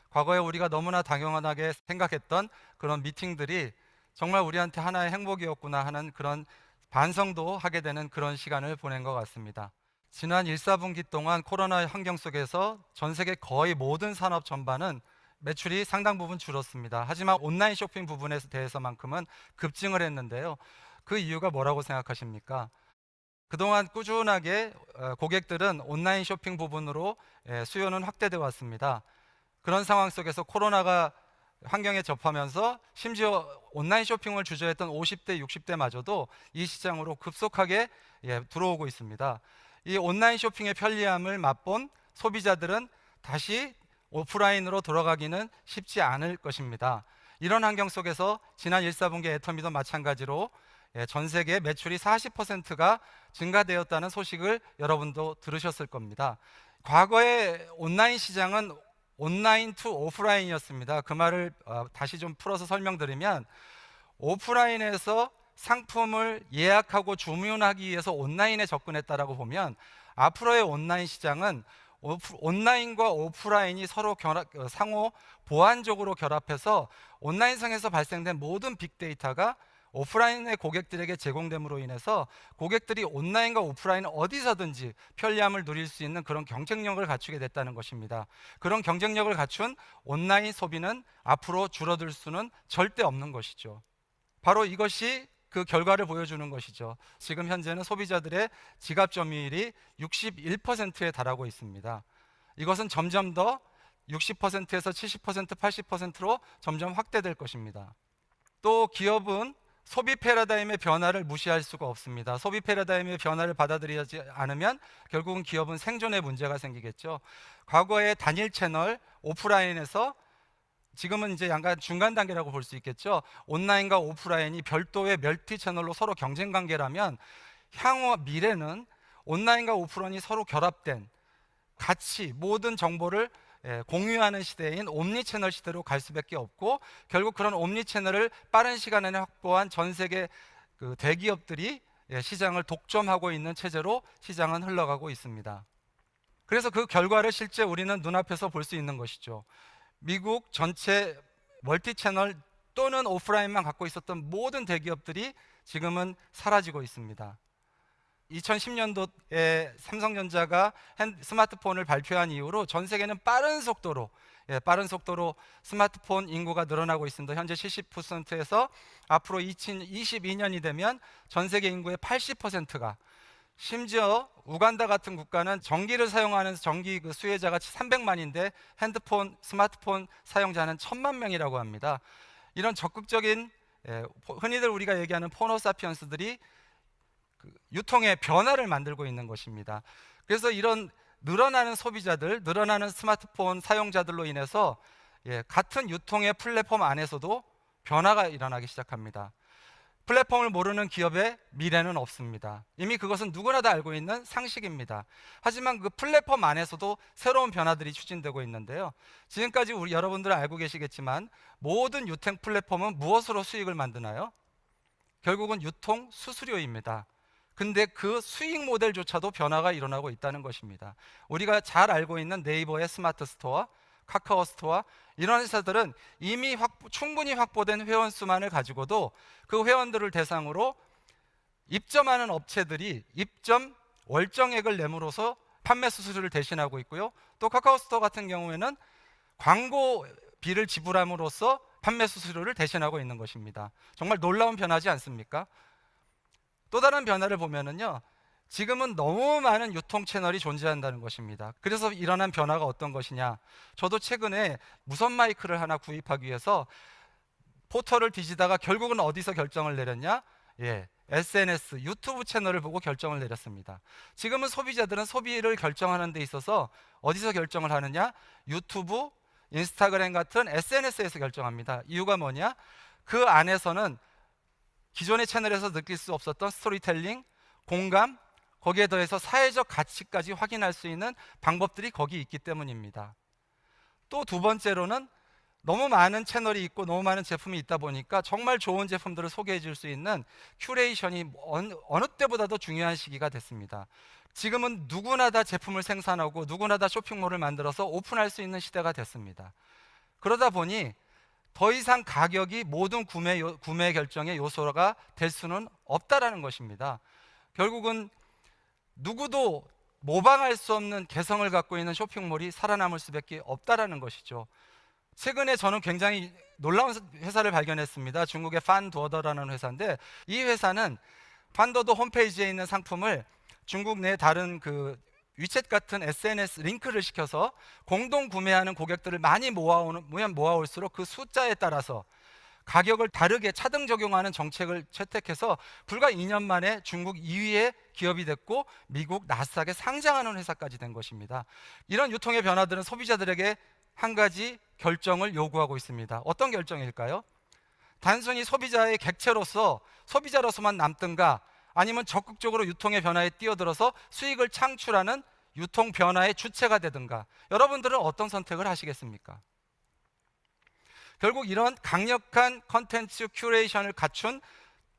과거에 우리가 너무나 당연하게 생각했던 그런 미팅들이 정말 우리한테 하나의 행복이었구나 하는 그런 반성도 하게 되는 그런 시간을 보낸 것 같습니다. 지난 1, 4분기 동안 코로나 환경 속에서 전 세계 거의 모든 산업 전반은 매출이 상당 부분 줄었습니다. 하지만 온라인 쇼핑 부분에 대해서만큼은 급증을 했는데요. 그 이유가 뭐라고 생각하십니까? 그동안 꾸준하게 고객들은 온라인 쇼핑 부분으로 수요는 확대되어 왔습니다. 그런 상황 속에서 코로나가 환경에 접하면서 심지어 온라인 쇼핑을 주저했던 50대, 60대마저도 이 시장으로 급속하게 들어오고 있습니다. 이 온라인 쇼핑의 편리함을 맛본 소비자들은 다시 오프라인으로 돌아가기는 쉽지 않을 것입니다. 이런 환경 속에서 지난 1, 4분기 애터미도 마찬가지로 전 세계 매출이 40%가 증가되었다는 소식을 여러분도 들으셨을 겁니다. 과거의 온라인 시장은 온라인 투 오프라인이었습니다. 그 말을 다시 좀 풀어서 설명드리면 오프라인에서 상품을 예약하고 주문하기 위해서 온라인에 접근했다라고 보면 앞으로의 온라인 시장은 온라인과 오프라인이 서로 상호 보완적으로 결합해서 온라인상에서 발생된 모든 빅데이터가 오프라인의 고객들에게 제공됨으로 인해서 고객들이 온라인과 오프라인 어디서든지 편리함을 누릴 수 있는 그런 경쟁력을 갖추게 됐다는 것입니다. 그런 경쟁력을 갖춘 온라인 소비는 앞으로 줄어들 수는 절대 없는 것이죠. 바로 이것이 그 결과를 보여주는 것이죠. 지금 현재는 소비자들의 지갑 점유율이 61%에 달하고 있습니다. 이것은 점점 더 60%에서 70%, 80%로 점점 확대될 것입니다. 또 기업은 소비 패러다임의 변화를 무시할 수가 없습니다. 소비 패러다임의 변화를 받아들이지 않으면 결국은 기업은 생존에 문제가 생기겠죠. 과거의 단일 채널 오프라인에서 지금은 이제 약간 중간 단계라고 볼 수 있겠죠. 온라인과 오프라인이 별도의 멀티 채널로 서로 경쟁 관계라면 향후 미래는 온라인과 오프라인이 서로 결합된 같이 모든 정보를 공유하는 시대인 옴니채널 시대로 갈 수밖에 없고 결국 그런 옴니채널을 빠른 시간 안에 확보한 전 세계 그 대기업들이 시장을 독점하고 있는 체제로 시장은 흘러가고 있습니다. 그래서 그 결과를 실제 우리는 눈앞에서 볼 수 있는 것이죠. 미국 전체 멀티채널 또는 오프라인만 갖고 있었던 모든 대기업들이 지금은 사라지고 있습니다. 2010년도에 삼성전자가 스마트폰을 발표한 이후로 전 세계는 빠른 속도로 스마트폰 인구가 늘어나고 있습니다. 현재 70%에서 앞으로 2022년이 되면 전 세계 인구의 80%가 심지어 우간다 같은 국가는 전기를 사용하는 전기 그 수혜자가 300만인데 핸드폰, 스마트폰 사용자는 1000만 명이라고 합니다. 이런 적극적인 흔히들 우리가 얘기하는 포노사피언스들이 유통의 변화를 만들고 있는 것입니다. 그래서 이런 늘어나는 소비자들, 늘어나는 스마트폰 사용자들로 인해서 같은 유통의 플랫폼 안에서도 변화가 일어나기 시작합니다. 플랫폼을 모르는 기업의 미래는 없습니다. 이미 그것은 누구나 다 알고 있는 상식입니다. 하지만 그 플랫폼 안에서도 새로운 변화들이 추진되고 있는데요. 지금까지 우리 여러분들은 알고 계시겠지만 모든 유통 플랫폼은 무엇으로 수익을 만드나요? 결국은 유통 수수료입니다. 근데 그 수익 모델조차도 변화가 일어나고 있다는 것입니다. 우리가 잘 알고 있는 네이버의 스마트 스토어, 카카오 스토어 이런 회사들은 이미 충분히 확보된 회원 수만을 가지고도 그 회원들을 대상으로 입점하는 업체들이 입점 월정액을 내므로서 판매 수수료를 대신하고 있고요. 또 카카오 스토어 같은 경우에는 광고비를 지불함으로써 판매 수수료를 대신하고 있는 것입니다. 정말 놀라운 변화지 않습니까? 또 다른 변화를 보면은요, 지금은 너무 많은 유통 채널이 존재한다는 것입니다. 그래서 일어난 변화가 어떤 것이냐? 저도 최근에 무선 마이크를 하나 구입하기 위해서 포털을 뒤지다가 결국은 어디서 결정을 내렸냐? SNS, 유튜브 채널을 보고 결정을 내렸습니다. 지금은 소비자들은 소비를 결정하는 데 있어서 어디서 결정을 하느냐? 유튜브, 인스타그램 같은 SNS에서 결정합니다. 이유가 뭐냐? 그 안에서는 기존의 채널에서 느낄 수 없었던 스토리텔링, 공감, 거기에 더해서 사회적 가치까지 확인할 수 있는 방법들이 거기 있기 때문입니다. 또 두 번째로는 너무 많은 채널이 있고 너무 많은 제품이 있다 보니까 정말 좋은 제품들을 소개해 줄 수 있는 큐레이션이 어느 때보다도 중요한 시기가 됐습니다. 지금은 누구나 다 제품을 생산하고 누구나 다 쇼핑몰을 만들어서 오픈할 수 있는 시대가 됐습니다. 그러다 보니 더 이상 가격이 모든 구매 결정의 요소가 될 수는 없다라는 것입니다. 결국은 누구도 모방할 수 없는 개성을 갖고 있는 쇼핑몰이 살아남을 수밖에 없다라는 것이죠. 최근에 저는 굉장히 놀라운 회사를 발견했습니다. 중국의 판두어더라는 회사인데, 이 회사는 판두어더 홈페이지에 있는 상품을 중국 내 다른 그 위챗 같은 SNS 링크를 시켜서 공동 구매하는 고객들을 많이 모아올수록 그 숫자에 따라서 가격을 다르게 차등 적용하는 정책을 채택해서 불과 2년 만에 중국 2위의 기업이 됐고 미국 나스닥에 상장하는 회사까지 된 것입니다. 이런 유통의 변화들은 소비자들에게 한 가지 결정을 요구하고 있습니다. 어떤 결정일까요? 단순히 소비자의 객체로서 소비자로서만 남든가, 아니면 적극적으로 유통의 변화에 뛰어들어서 수익을 창출하는 유통 변화의 주체가 되든가, 여러분들은 어떤 선택을 하시겠습니까? 결국 이런 강력한 컨텐츠 큐레이션을 갖춘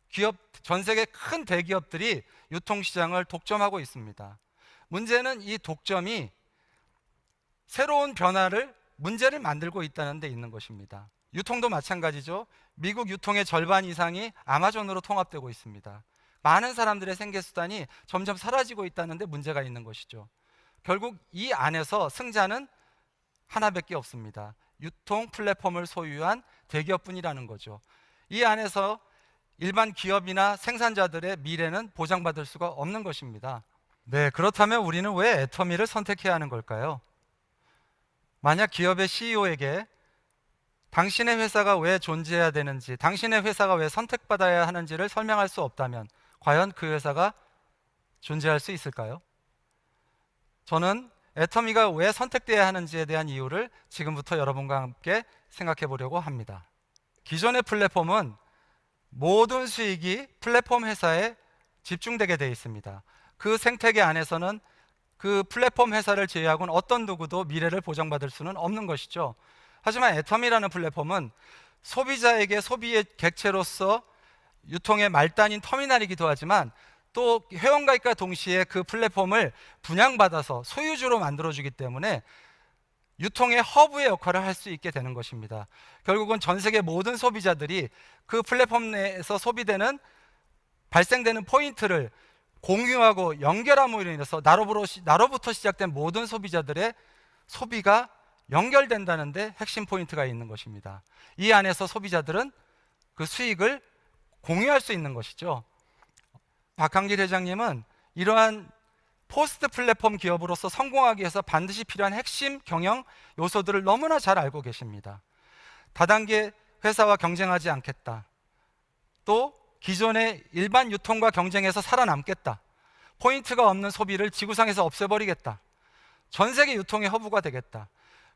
기업, 전 세계 큰 대기업들이 유통시장을 독점하고 있습니다. 문제는 이 독점이 새로운 문제를 만들고 있다는 데 있는 것입니다. 유통도 마찬가지죠. 미국 유통의 절반 이상이 아마존으로 통합되고 있습니다. 많은 사람들의 생계수단이 점점 사라지고 있다는 데 문제가 있는 것이죠. 결국 이 안에서 승자는 하나밖에 없습니다. 유통 플랫폼을 소유한 대기업뿐이라는 거죠. 이 안에서 일반 기업이나 생산자들의 미래는 보장받을 수가 없는 것입니다. 네, 그렇다면 우리는 왜 애터미를 선택해야 하는 걸까요? 만약 기업의 CEO에게 당신의 회사가 왜 존재해야 되는지, 당신의 회사가 왜 선택받아야 하는지를 설명할 수 없다면 과연 그 회사가 존재할 수 있을까요? 저는 애터미가 왜 선택돼야 하는지에 대한 이유를 지금부터 여러분과 함께 생각해 보려고 합니다. 기존의 플랫폼은 모든 수익이 플랫폼 회사에 집중되게 되어 있습니다. 그 생태계 안에서는 그 플랫폼 회사를 제외하고는 어떤 누구도 미래를 보장받을 수는 없는 것이죠. 하지만 애터미라는 플랫폼은 소비자에게 소비의 객체로서 유통의 말단인 터미널이기도 하지만 또 회원가입과 동시에 그 플랫폼을 분양받아서 소유주로 만들어주기 때문에 유통의 허브의 역할을 할 수 있게 되는 것입니다. 결국은 전 세계 모든 소비자들이 그 플랫폼 내에서 발생되는 포인트를 공유하고 연결함으로 인해서 나로부터 시작된 모든 소비자들의 소비가 연결된다는 데 핵심 포인트가 있는 것입니다. 이 안에서 소비자들은 그 수익을 공유할 수 있는 것이죠. 박한길 회장님은 이러한 포스트 플랫폼 기업으로서 성공하기 위해서 반드시 필요한 핵심 경영 요소들을 너무나 잘 알고 계십니다. 다단계 회사와 경쟁하지 않겠다. 또 기존의 일반 유통과 경쟁에서 살아남겠다. 포인트가 없는 소비를 지구상에서 없애버리겠다. 전 세계 유통의 허브가 되겠다.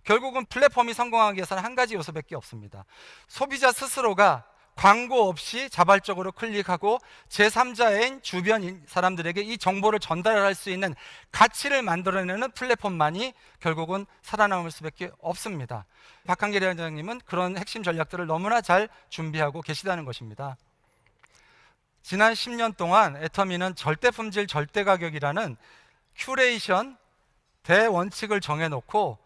결국은 플랫폼이 성공하기 위해서는 한 가지 요소밖에 없습니다. 소비자 스스로가 광고 없이 자발적으로 클릭하고 제3자인 주변 사람들에게 이 정보를 전달할 수 있는 가치를 만들어내는 플랫폼만이 결국은 살아남을 수밖에 없습니다. 박한길 회장님은 그런 핵심 전략들을 너무나 잘 준비하고 계시다는 것입니다. 지난 10년 동안 애터미는 절대품질 절대가격이라는 큐레이션 대원칙을 정해놓고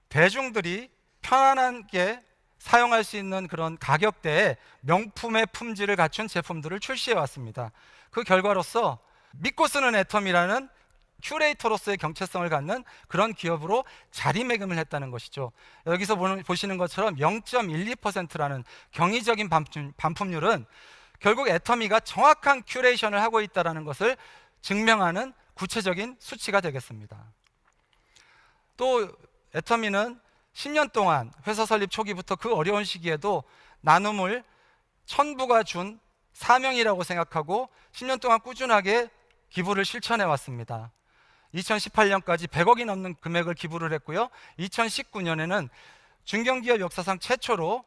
대중들이 편안하게 사용할 수 있는 그런 가격대에 명품의 품질을 갖춘 제품들을 출시해 왔습니다. 그 결과로서 믿고 쓰는 애터미라는 큐레이터로서의 경채성을 갖는 그런 기업으로 자리매김을 했다는 것이죠. 여기서 보시는 것처럼 0.12%라는 경이적인 반품률은 결국 애터미가 정확한 큐레이션을 하고 있다는 것을 증명하는 구체적인 수치가 되겠습니다. 또 애터미는 10년 동안 회사 설립 초기부터 그 어려운 시기에도 나눔을 천부가 준 사명이라고 생각하고 10년 동안 꾸준하게 기부를 실천해 왔습니다. 2018년까지 100억이 넘는 금액을 기부를 했고요. 2019년에는 중견기업 역사상 최초로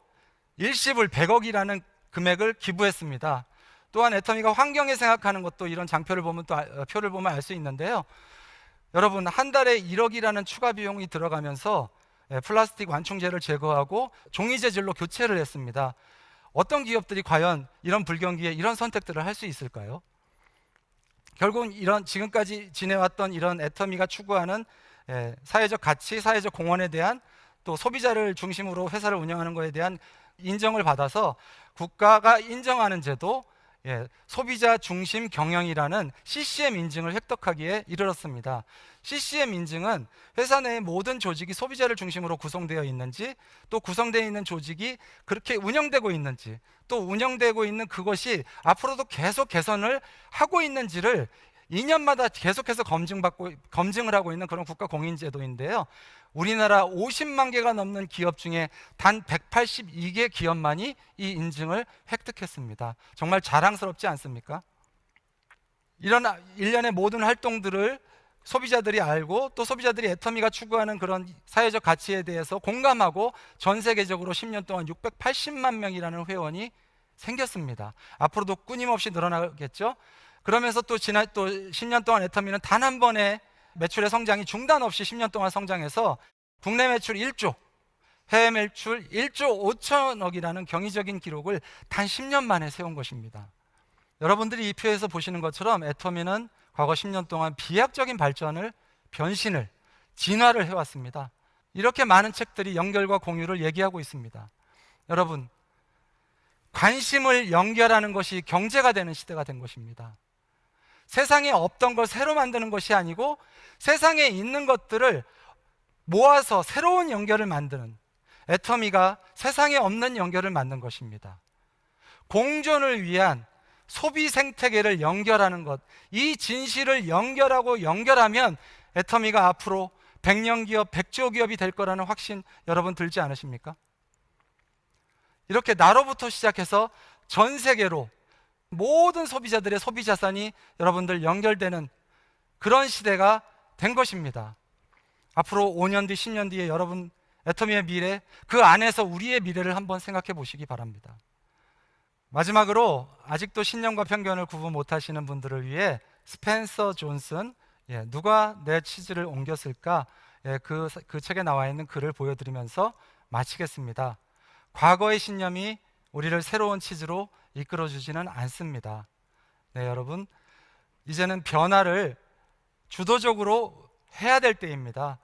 일시불 100억이라는 금액을 기부했습니다. 또한 애터미가 환경에 생각하는 것도 이런 장표를 보면 표를 보면 알 수 있는데요. 여러분, 한 달에 1억이라는 추가 비용이 들어가면서 플라스틱 완충제를 제거하고 종이 재질로 교체를 했습니다. 어떤 기업들이 과연 이런 불경기에 이런 선택들을 할 수 있을까요? 결국은 이런 지금까지 지내왔던 이런 애터미가 추구하는 사회적 가치, 사회적 공헌에 대한 또 소비자를 중심으로 회사를 운영하는 것에 대한 인정을 받아서 국가가 인정하는 제도, 소비자 중심 경영이라는 CCM 인증을 획득하기에 이르렀습니다. CCM 인증은 회사 내의 모든 조직이 소비자를 중심으로 구성되어 있는지, 또 구성되어 있는 조직이 그렇게 운영되고 있는지, 또 운영되고 있는 그것이 앞으로도 계속 개선을 하고 있는지를 2년마다 계속해서 검증을 하고 있는 그런 국가 공인제도인데요. 우리나라 50만 개가 넘는 기업 중에 단 182개 기업만이 이 인증을 획득했습니다. 정말 자랑스럽지 않습니까? 이런 일련의 모든 활동들을 소비자들이 알고 또 소비자들이 애터미가 추구하는 그런 사회적 가치에 대해서 공감하고 전 세계적으로 10년 동안 680만 명이라는 회원이 생겼습니다. 앞으로도 끊임없이 늘어나겠죠. 그러면서 또 10년 동안 애터미는 단 한 번의 매출의 성장이 중단 없이 10년 동안 성장해서 국내 매출 1조, 해외 매출 1조 5천억이라는 경이적인 기록을 단 10년 만에 세운 것입니다. 여러분들이 이 표에서 보시는 것처럼 애터미는 과거 10년 동안 비약적인 발전을, 변신을, 진화를 해왔습니다. 이렇게 많은 책들이 연결과 공유를 얘기하고 있습니다. 여러분, 관심을 연결하는 것이 경제가 되는 시대가 된 것입니다. 세상에 없던 걸 새로 만드는 것이 아니고 세상에 있는 것들을 모아서 새로운 연결을 만드는, 애터미가 세상에 없는 연결을 만든 것입니다. 공존을 위한 소비 생태계를 연결하는 것, 이 진실을 연결하면 애터미가 앞으로 100년 기업, 100조 기업이 될 거라는 확신 여러분 들지 않으십니까? 이렇게 나로부터 시작해서 전 세계로 모든 소비자들의 소비 자산이 여러분들 연결되는 그런 시대가 된 것입니다. 앞으로 5년 뒤, 10년 뒤에 여러분 애터미의 미래, 그 안에서 우리의 미래를 한번 생각해 보시기 바랍니다. 마지막으로 아직도 신념과 편견을 구분 못하시는 분들을 위해 스펜서 존슨, 누가 내 치즈를 옮겼을까? 그 책에 나와 있는 글을 보여드리면서 마치겠습니다. 과거의 신념이 우리를 새로운 치즈로 이끌어주지는 않습니다. 네, 여러분, 이제는 변화를 주도적으로 해야 될 때입니다.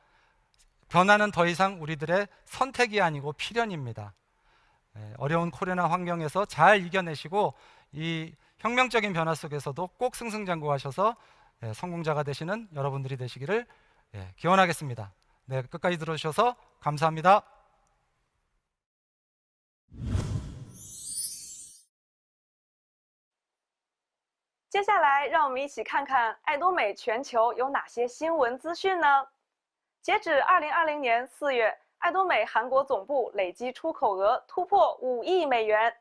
변화는 더 이상 우리들의 선택이 아니고 필연입니다. 어려운 코로나 환경에서 잘 이겨내시고 이 혁명적인 변화 속에서도 꼭 승승장구하셔서 성공자가 되시는 여러분들이 되시기를 기원하겠습니다. 네, 끝까지 들어주셔서 감사합니다. 接下来，让我们一起看看爱多美全球有哪些新闻资讯呢？截止2020年4月，爱多美韩国总部累计出口额突破5亿美元。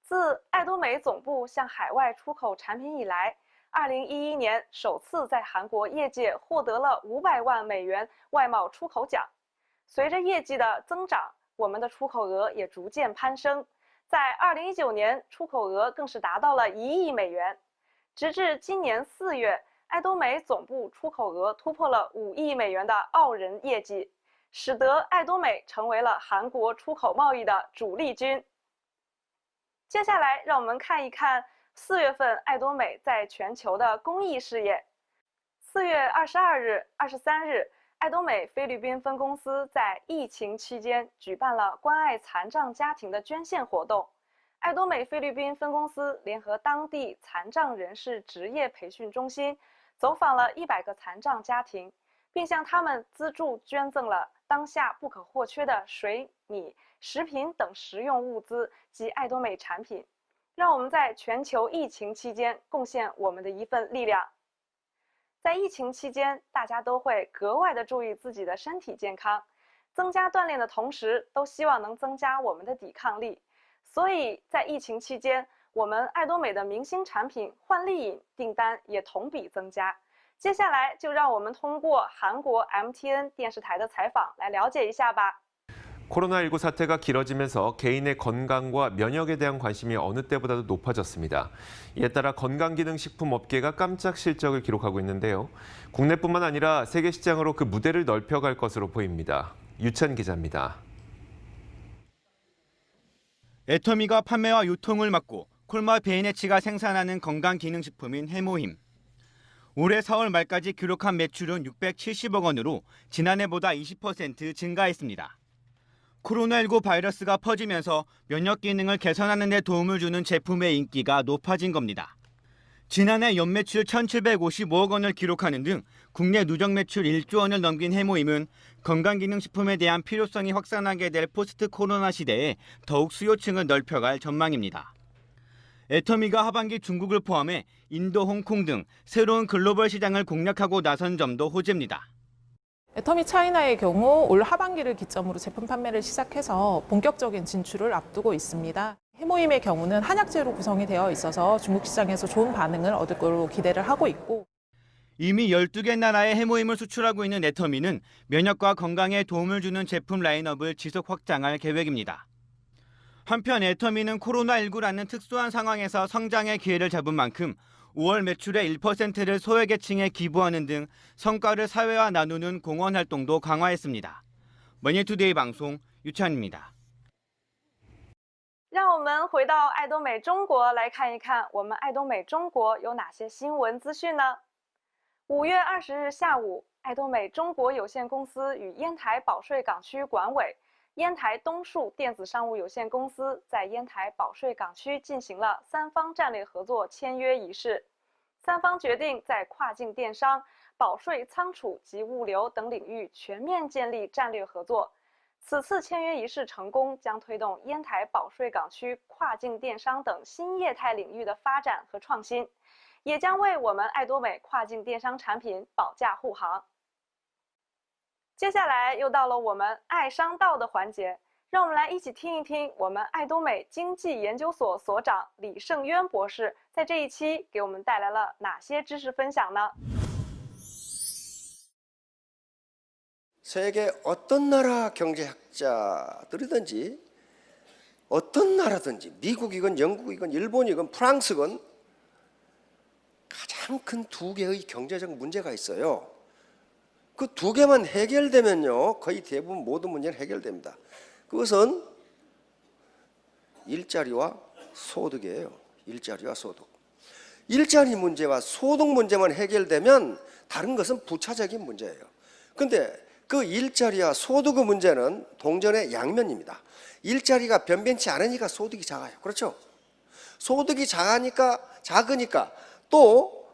自爱多美总部向海外出口产品以来，2011年首次在韩国业界获得了500万美元外贸出口奖。随着业绩的增长，我们的出口额也逐渐攀升，在2019年出口额更是达到了1亿美元。直至今年4月，爱多美总部出口额突破了5亿美元的傲人业绩，使得爱多美成为了韩国出口贸易的主力军。接下来，让我们看一看4月份爱多美在全球的公益事业。4月22日、23日，爱多美菲律宾分公司在疫情期间举办了关爱残障家庭的捐献活动。爱多美菲律宾分公司联合当地残障人士职业培训中心，走访了100个残障家庭，并向他们资助捐赠了当下不可或缺的水、米、食品等实用物资及爱多美产品，让我们在全球疫情期间贡献我们的一份力量。在疫情期间，大家都会格外的注意自己的身体健康，增加锻炼的同时，都希望能增加我们的抵抗力。所以在疫情期间，我们爱多美的明星产品焕丽饮订单也同比增加。接下来就让我们通过韩国 MTN 电视台的采访来了解一下吧。 코로나19 사태가 길어지면서 개인의 건강과 면역에 대한 관심이 어느 때보다도 높아졌습니다. 이에 따라 건강기능식품 업계가 깜짝 실적을 기록하고 있는데요. 국내뿐만 아니라 세계 시장으로 그 무대를 넓혀갈 것으로 보입니다. 유찬 기자입니다. 애터미가 판매와 유통을 맡고 콜마 베이네치가 생산하는 건강기능식품인 해모힘. 올해 4월 말까지 기록한 매출은 670억 원으로 지난해보다 20% 증가했습니다. 코로나19 바이러스가 퍼지면서 면역 기능을 개선하는 데 도움을 주는 제품의 인기가 높아진 겁니다. 지난해 연매출 1,755억 원을 기록하는 등 국내 누적 매출 1조 원을 넘긴 해모힘은 건강기능식품에 대한 필요성이 확산하게 될 포스트 코로나 시대에 더욱 수요층을 넓혀갈 전망입니다. 애터미가 하반기 중국을 포함해 인도, 홍콩 등 새로운 글로벌 시장을 공략하고 나선 점도 호재입니다. 애터미 차이나의 경우 올 하반기를 기점으로 제품 판매를 시작해서 본격적인 진출을 앞두고 있습니다. 해모힘의 경우는 한약재로 구성이 되어 있어서 중국 시장에서 좋은 반응을 얻을 것으로 기대를 하고 있고, 이미 12개 나라에 해모힘을 수출하고 있는 애터미는 면역과 건강에 도움을 주는 제품 라인업을 지속 확장할 계획입니다. 한편 애터미는 코로나19라는 특수한 상황에서 성장의 기회를 잡은 만큼 5월 매출의 1%를 소외계층에 기부하는 등 성과를 사회와 나누는 공헌 활동도 강화했습니다. 머니투데이 방송 유찬입니다. 让我们回到爱多美中国来看一看，我们爱多美中国有哪些新闻资讯呢？5月20日下午，爱多美中国有限公司与烟台保税港区管委、烟台东数电子商务有限公司在烟台保税港区进行了3方战略合作签约仪式。3方决定在跨境电商、保税仓储及物流等领域全面建立战略合作。此次签约仪式成功，将推动烟台保税港区跨境电商等新业态领域的发展和创新，也将为我们爱多美跨境电商产品保驾护航。接下来又到了我们爱商道的环节，让我们来一起听一听我们爱多美经济研究所所长李胜渊博士在这一期给我们带来了哪些知识分享呢？ 세계 어떤 나라 경제학자들이든지 어떤 나라든지 미국이건 영국이건 일본이건 프랑스건 가장 큰 2개의 경제적 문제가 있어요. 그 2개만 해결되면요 거의 대부분 모든 문제는 해결됩니다. 그것은 일자리와 소득이에요. 일자리와 소득. 일자리 문제와 소득 문제만 해결되면 다른 것은 부차적인 문제예요. 근데 그 일자리와 소득의 문제는 동전의 양면입니다. 일자리가 변변치 않으니까 소득이 작아요. 그렇죠? 소득이 작으니까 또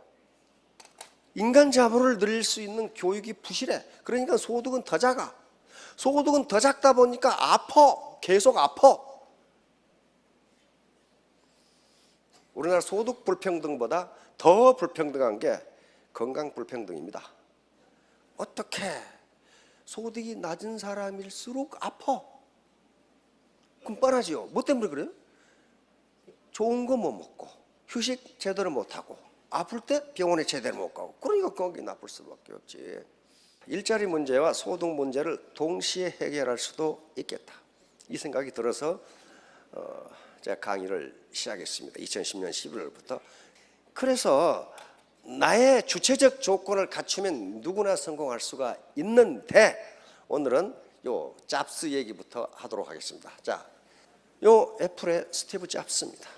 인간 자본을 늘릴 수 있는 교육이 부실해. 그러니까 소득은 더 작아. 소득은 더 작다 보니까 계속 아파. 우리나라 소득 불평등보다 더 불평등한 게 건강 불평등입니다. 어떻게 소득이 낮은 사람일수록 아파? 그럼 뻔하지요. 뭐 때문에 그래요? 좋은 거 못 먹고 휴식 제대로 못 하고 아플 때 병원에 제대로 못 가고 그러니까 건강이 나쁠 수밖에 없지. 일자리 문제와 소득 문제를 동시에 해결할 수도 있겠다. 이 생각이 들어서 제가 강의를 시작했습니다. 2010년 11월부터. 그래서 나의 주체적 조건을 갖추면 누구나 성공할 수가 있는데 오늘은 요 잡스 얘기부터 하도록 하겠습니다. 자, 요 애플의 스티브 잡스입니다.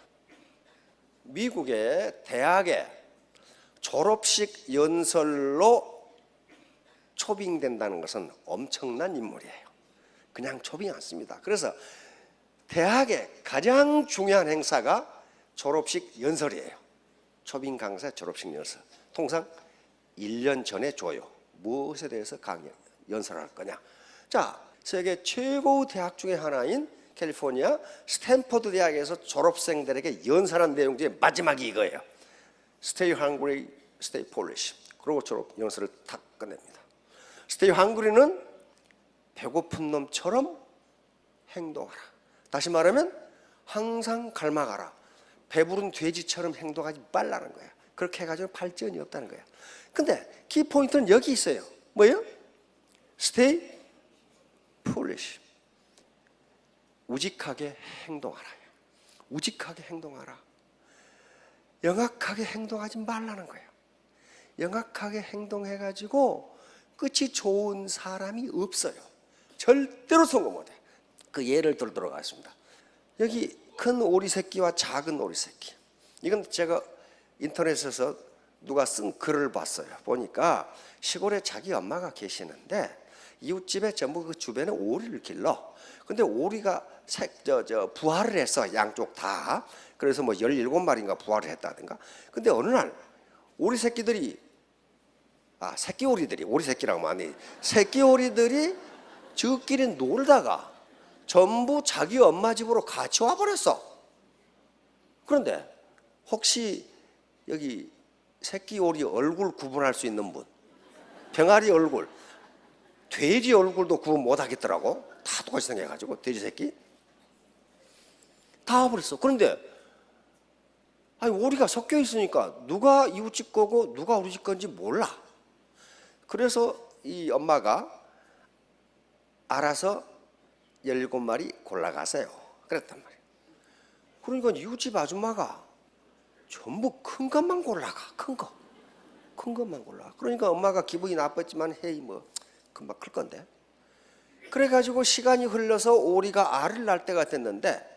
미국의 대학에 졸업식 연설로 초빙된다는 것은 엄청난 인물이에요. 그냥 초빙이 않습니다. 그래서 대학의 가장 중요한 행사가 졸업식 연설이에요. 초빙 강사 졸업식 연설. 통상 1년 전에 줘요. 무엇에 대해서 연설할 거냐. 자, 세계 최고 대학 중에 하나인 캘리포니아 스탠퍼드 대학에서 졸업생들에게 연설한 내용 중에 마지막이 이거예요. Stay hungry, stay foolish. 그러고 졸업 연설을 탁 끝냅니다. Stay hungry는 배고픈 놈처럼 행동하라. 다시 말하면 항상 갈망하라. 배부른 돼지처럼 행동하지 말라는 거야. 그렇게 해가지고 발전이 없다는 거야. 근데 키포인트는 여기 있어요. 뭐예요? Stay foolish. 우직하게 행동하라. 우직하게 행동하라. 영악하게 행동하지 말라는 거예요. 영악하게 행동해가지고 끝이 좋은 사람이 없어요. 절대로 성공 못해. 그 예를 들도록 하겠습니다. 여기 큰 오리 새끼와 작은 오리 새끼. 이건 제가 인터넷에서 누가 쓴 글을 봤어요. 보니까 시골에 자기 엄마가 계시는데 이웃집에 전부 그 주변에 오리를 길러. 근데 오리가 부화를 했어. 양쪽 다. 그래서 뭐 17마리인가 부화를 했다든가. 근데 어느 날 오리 새끼들이 새끼 오리들이, 오리 새끼라고 하면 안 돼. 새끼 오리들이 저끼리 놀다가 전부 자기 엄마 집으로 같이 와버렸어. 그런데 혹시 여기 새끼 오리 얼굴 구분할 수 있는 분? 병아리 얼굴, 돼지 얼굴도 구분 못 하겠더라고. 다 똑같이 생겨가지고 돼지 새끼 다 와버렸어. 그런데 오리가 섞여 있으니까 누가 이웃집 거고 누가 우리 집 건지 몰라. 그래서 이 엄마가 알아서 17마리 골라가세요. 그랬단 말이에요. 그러니까 이웃집 아줌마가 전부 큰 것만 골라가. 큰 것만 골라. 그러니까 엄마가 기분이 나빴지만 헤이 뭐 금방 클 건데. 그래가지고 시간이 흘러서 오리가 알을 낳을 때가 됐는데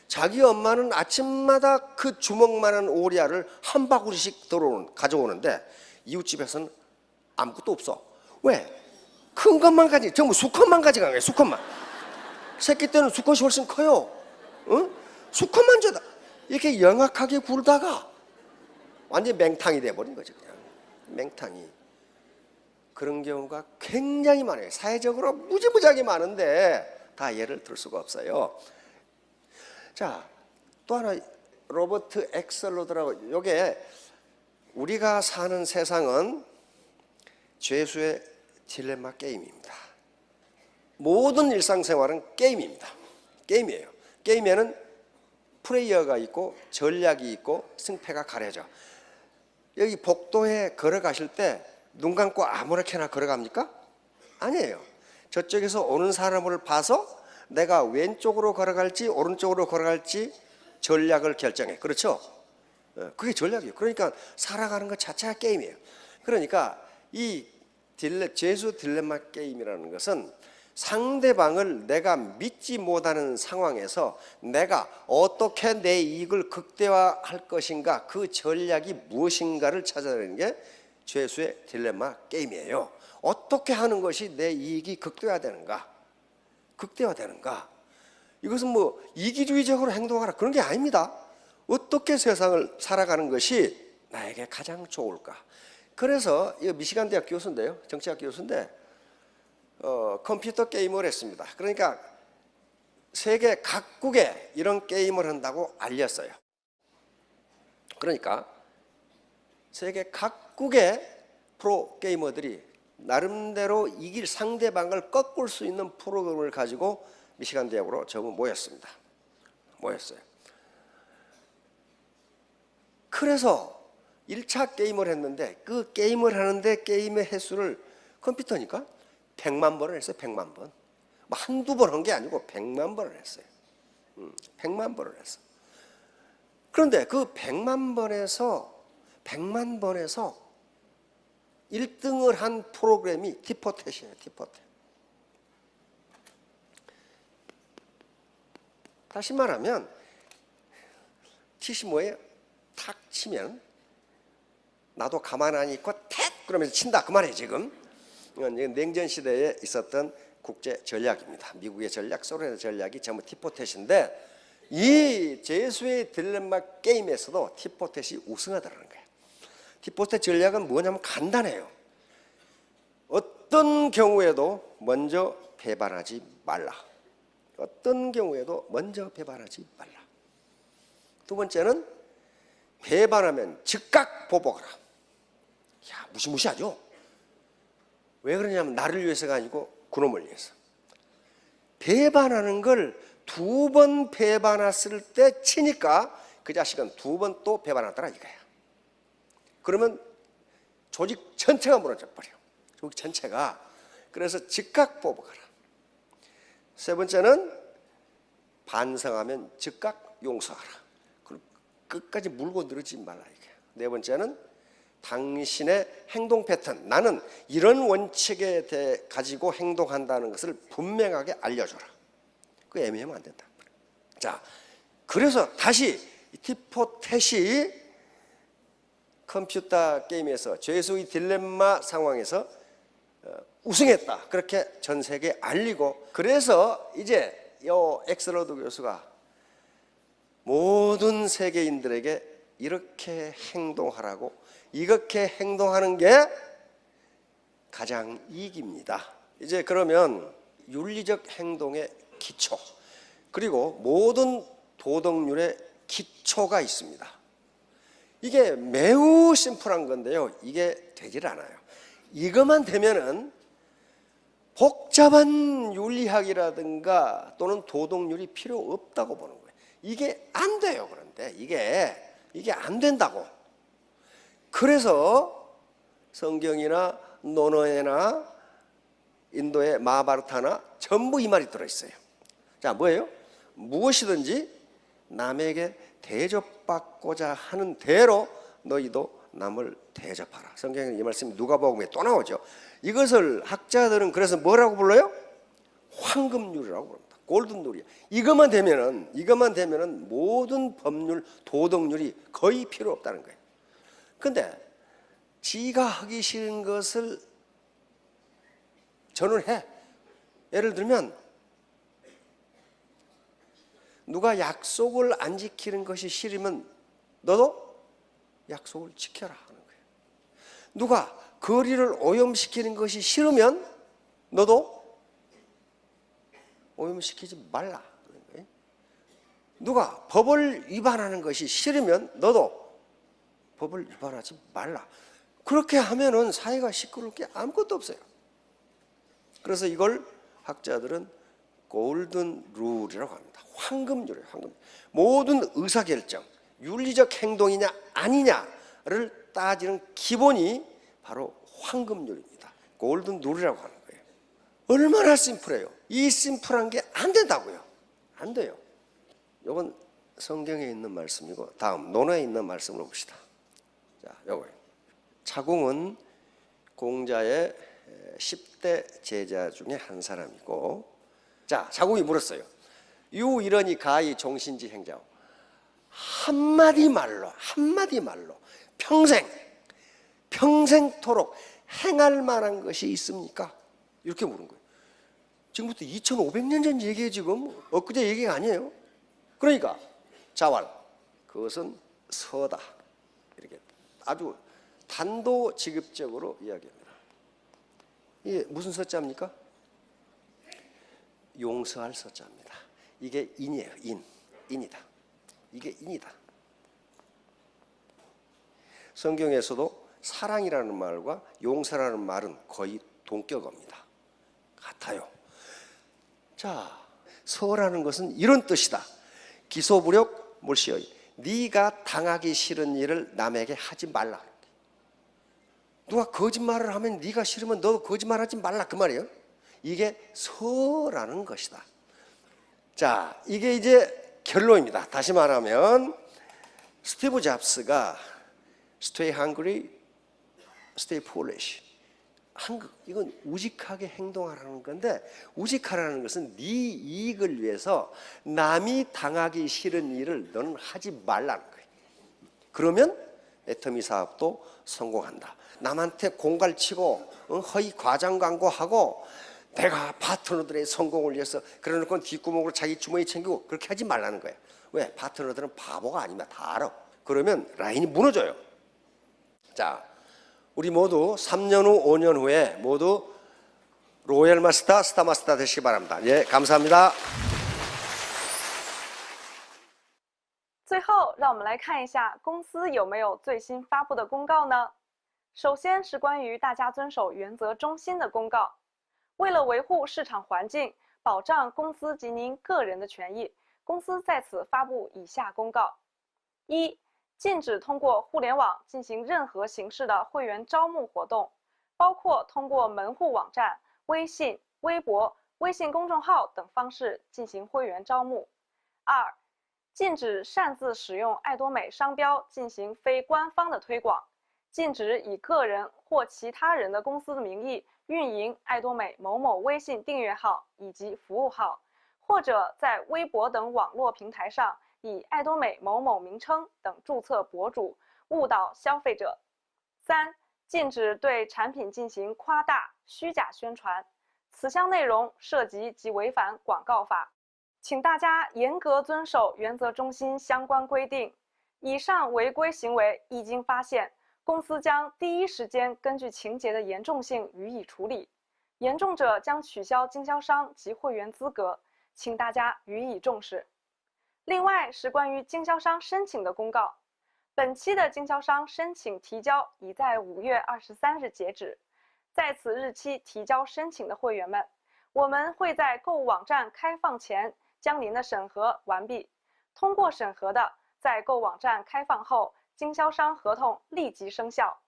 자기 엄마는 아침마다 그 주먹만한 오리알을 한 바구리씩 가져오는데 이웃집에서는 아무것도 없어. 왜? 큰 것만 전부 수컷만 가져간 거예요. 수컷만. 새끼 때는 수컷이 훨씬 커요. 응? 수컷만 줘다. 이렇게 영악하게 굴다가 완전히 맹탕이 돼버린 거죠. 그냥 맹탕이. 그런 경우가 굉장히 많아요. 사회적으로 무지무지하게 많은데 다 예를 들 수가 없어요. 자, 또 하나 로버트 엑셀로드라고. 이게 우리가 사는 세상은 죄수의 딜레마 게임입니다. 모든 일상생활은 게임입니다. 게임이에요. 게임에는 플레이어가 있고 전략이 있고 승패가 가려져. 여기 복도에 걸어가실 때 눈 감고 아무렇게나 걸어갑니까? 아니에요. 저쪽에서 오는 사람을 봐서 내가 왼쪽으로 걸어갈지 오른쪽으로 걸어갈지 전략을 결정해. 그렇죠? 그게 전략이에요. 그러니까 살아가는 것 자체가 게임이에요. 그러니까 이 죄수 딜레마 게임이라는 것은 상대방을 내가 믿지 못하는 상황에서 내가 어떻게 내 이익을 극대화할 것인가, 그 전략이 무엇인가를 찾아내는 게 죄수의 딜레마 게임이에요. 어떻게 하는 것이 내 이익이 극대화되는가? 이것은 뭐 이기주의적으로 행동하라 그런 게 아닙니다. 어떻게 세상을 살아가는 것이 나에게 가장 좋을까? 그래서 이 미시간 대학 교수인데요, 정치학 교수인데 컴퓨터 게임을 했습니다. 그러니까 세계 각국에 이런 게임을 한다고 알렸어요. 그러니까 세계 각국의 프로 게이머들이 나름대로 이길 상대방을 꺾을 수 있는 프로그램을 가지고 미시간 대학으로 전부 모였어요. 그래서 1차 게임을 했는데 그 게임을 하는데 게임의 횟수를 컴퓨터니까 100만 번을 했어요. 100만 번. 뭐 한두 번 한 게 아니고 100만 번을 했어요. 100만 번을 했어. 그런데 그 100만 번에서 1등을 한 프로그램이 티포텟이에요. 티포텟. 다시 말하면 티 뭐예요? 탁 치면 나도 가만 안 있고 탁 그러면서 친다 그 말이에요. 지금 냉전 시대에 있었던 국제 전략입니다. 미국의 전략, 소련의 전략이 전부 티포텟인데 이 죄수의 딜레마 게임에서도 티포텟이 우승하더라는 거예요. 티포텟 전략은 뭐냐면 간단해요. 어떤 경우에도 먼저 배반하지 말라. 어떤 경우에도 먼저 배반하지 말라. 두 번째는 배반하면 즉각 보복하라. 야, 무시무시하죠? 왜 그러냐면 나를 위해서가 아니고 그놈을 위해서. 배반하는 걸 2번 배반했을 때 치니까 그 자식은 2번 또 배반하더라 이거야. 그러면 조직 전체가 무너져 버려. 조직 전체가. 그래서 즉각 보복하라. 세 번째는 반성하면 즉각 용서하라. 그리고 끝까지 물고 늘어지지 말라 이게. 네 번째는 당신의 행동 패턴, 나는 이런 원칙에 대해 가지고 행동한다는 것을 분명하게 알려줘라. 그 애매하면 안 된다. 자, 그래서 다시 티포텟이 컴퓨터 게임에서 죄수의 딜레마 상황에서 우승했다. 그렇게 전 세계에 알리고, 그래서 이제 요 엑스러드 교수가 모든 세계인들에게 이렇게 행동하라고, 이렇게 행동하는 게 가장 이익입니다. 이제 그러면 윤리적 행동의 기초, 그리고 모든 도덕률의 기초가 있습니다. 이게 매우 심플한 건데요, 이게 되질 않아요. 이것만 되면은 복잡한 윤리학이라든가 또는 도덕률이 필요 없다고 보는 거예요. 이게 안 돼요. 그런데 이게 안 된다고. 그래서 성경이나 논어에나 인도의 마하바라타나 전부 이 말이 들어있어요. 자, 뭐예요? 무엇이든지 남에게 대접받고자 하는 대로 너희도 남을 대접하라. 성경에 이 말씀이 누가복음에 또 나오죠. 이것을 학자들은 그래서 뭐라고 불러요? 황금률이라고 부릅니다. 골든룰이야. 이것만 되면은 모든 법률, 도덕률이 거의 필요 없다는 거예요. 근데 지가 하기 싫은 것을 저는 해. 예를 들면 누가 약속을 안 지키는 것이 싫으면 너도 약속을 지켜라 하는 거예요. 누가 거리를 오염시키는 것이 싫으면 너도 오염시키지 말라 하는 거예요. 누가 법을 위반하는 것이 싫으면 너도 법을 위반하지 말라. 그렇게 하면은 사회가 시끄러울 게 아무것도 없어요. 그래서 이걸 학자들은 골든 룰이라고 합니다. 황금률이에요. 황금. 모든 의사결정, 윤리적 행동이냐 아니냐를 따지는 기본이 바로 황금률입니다. 골든 룰이라고 하는 거예요. 얼마나 심플해요. 이 심플한 게 안 된다고요. 안 돼요. 이건 성경에 있는 말씀이고, 다음 논어에 있는 말씀으로 봅시다. 자, 요거예요. 차공은 공자의 10대 제자 중에 한 사람이고, 자, 차공이 물었어요. 유이러니 가히 종신지 행자오. 한마디 말로 평생토록 행할 만한 것이 있습니까? 이렇게 물은 거예요. 지금부터 2500년 전 얘기예요. 지금 엊그제 얘기가 아니에요. 그러니까 자왈, 그것은 서다. 이렇게 아주 단도직입적으로 이야기합니다. 이게 무슨 서자입니까? 용서할 서자입니다. 이게 인이에요. 인이다. 이게 인이다. 성경에서도 사랑이라는 말과 용서라는 말은 거의 동격어입니다. 같아요. 자, 서라는 것은 이런 뜻이다. 기소부력 몰시어이. 네가 당하기 싫은 일을 남에게 하지 말라. 누가 거짓말을 하면 네가 싫으면 너도 거짓말하지 말라 그 말이에요. 이게 서라는 것이다. 자, 이게 이제 결론입니다. 다시 말하면 스티브 잡스가 Stay hungry, stay foolish. 이건 우직하게 행동하라는 건데, 우직하라는 것은 네 이익을 위해서 남이 당하기 싫은 일을 너는 하지 말라는 거예요. 그러면 애터미 사업도 성공한다. 남한테 공갈치고 허위 과장 광고하고 내가 파트너들의 성공을 위해서 그러놓고 뒷구멍으로 자기 주머니 챙기고 그렇게 하지 말라는 거예요. 왜? 파트너들은 바보가 아니면 다 알아. 그러면 라인이 무너져요. 자, 우리 모두 3년 후, 5년 후에 모두 로얄 마스터, 스타 마스터 되시기 바랍니다. 예, 감사합니다. 最后，让我们来看一下公司有没有最新发布的公告呢？首先是关于大家遵守原则中心的公告。为了维护市场环境，保障公司及您个人的权益，公司在此发布以下公告：一、禁止通过互联网进行任何形式的会员招募活动，包括通过门户网站、微信、微博、微信公众号等方式进行会员招募。二、禁止擅自使用爱多美商标进行非官方的推广，禁止以个人或其他人的公司的名义运营爱多美某某微信订阅号以及服务号，或者在微博等网络平台上以爱多美某某名称等注册博主误导消费者。三、禁止对产品进行夸大、虚假宣传，此项内容涉及及违反广告法，请大家严格遵守原则中心相关规定。以上违规行为一经发现，公司将第一时间根据情节的严重性予以处理，严重者将取消经销商及会员资格，请大家予以重视。另外是关于经销商申请的公告，本期的经销商申请提交已在5月23日截止，在此日期提交申请的会员们，我们会在购物网站开放前将您的审核完毕，通过审核的，在购网站开放后，经销商合同立即生效。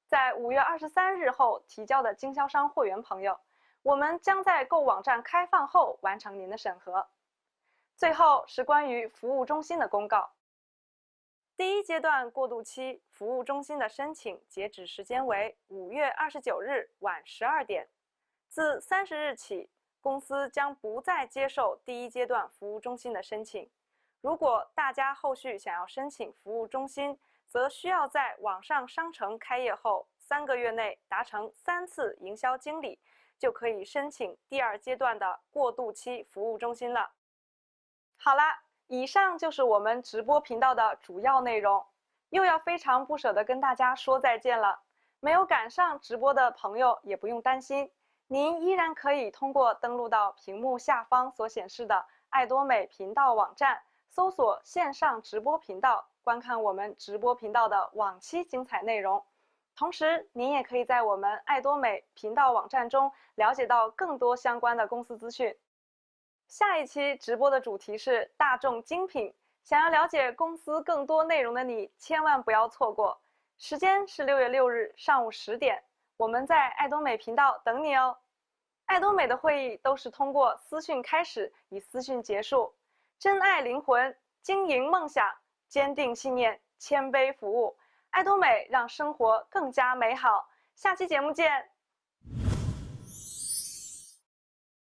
在5月23日后提交的经销商会员朋友，我们将在购网站开放后完成您的审核。最后是关于服务中心的公告。第一阶段过渡期服务中心的申请截止时间为5月29日晚12点。自30日起，公司将不再接受第一阶段服务中心的申请。如果大家后续想要申请服务中心，则需要在网上商城开业后3个月内达成3次营销经理，就可以申请第二阶段的过渡期服务中心了。好啦，以上就是我们直播频道的主要内容，又要非常不舍得跟大家说再见了。没有赶上直播的朋友也不用担心，您依然可以通过登录到屏幕下方所显示的爱多美频道网站，搜索线上直播频道，观看我们直播频道的往期精彩内容。同时，您也可以在我们爱多美频道网站中了解到更多相关的公司资讯。下一期直播的主题是大众精品，想要了解公司更多内容的你，千万不要错过。时间是6月6日上午10点，我们在爱多美频道等你哦。爱多美的会议都是通过私讯开始，以私讯结束。珍爱灵魂，经营梦想，坚定信念，谦卑服务。爱多美让生活更加美好。下期节目见。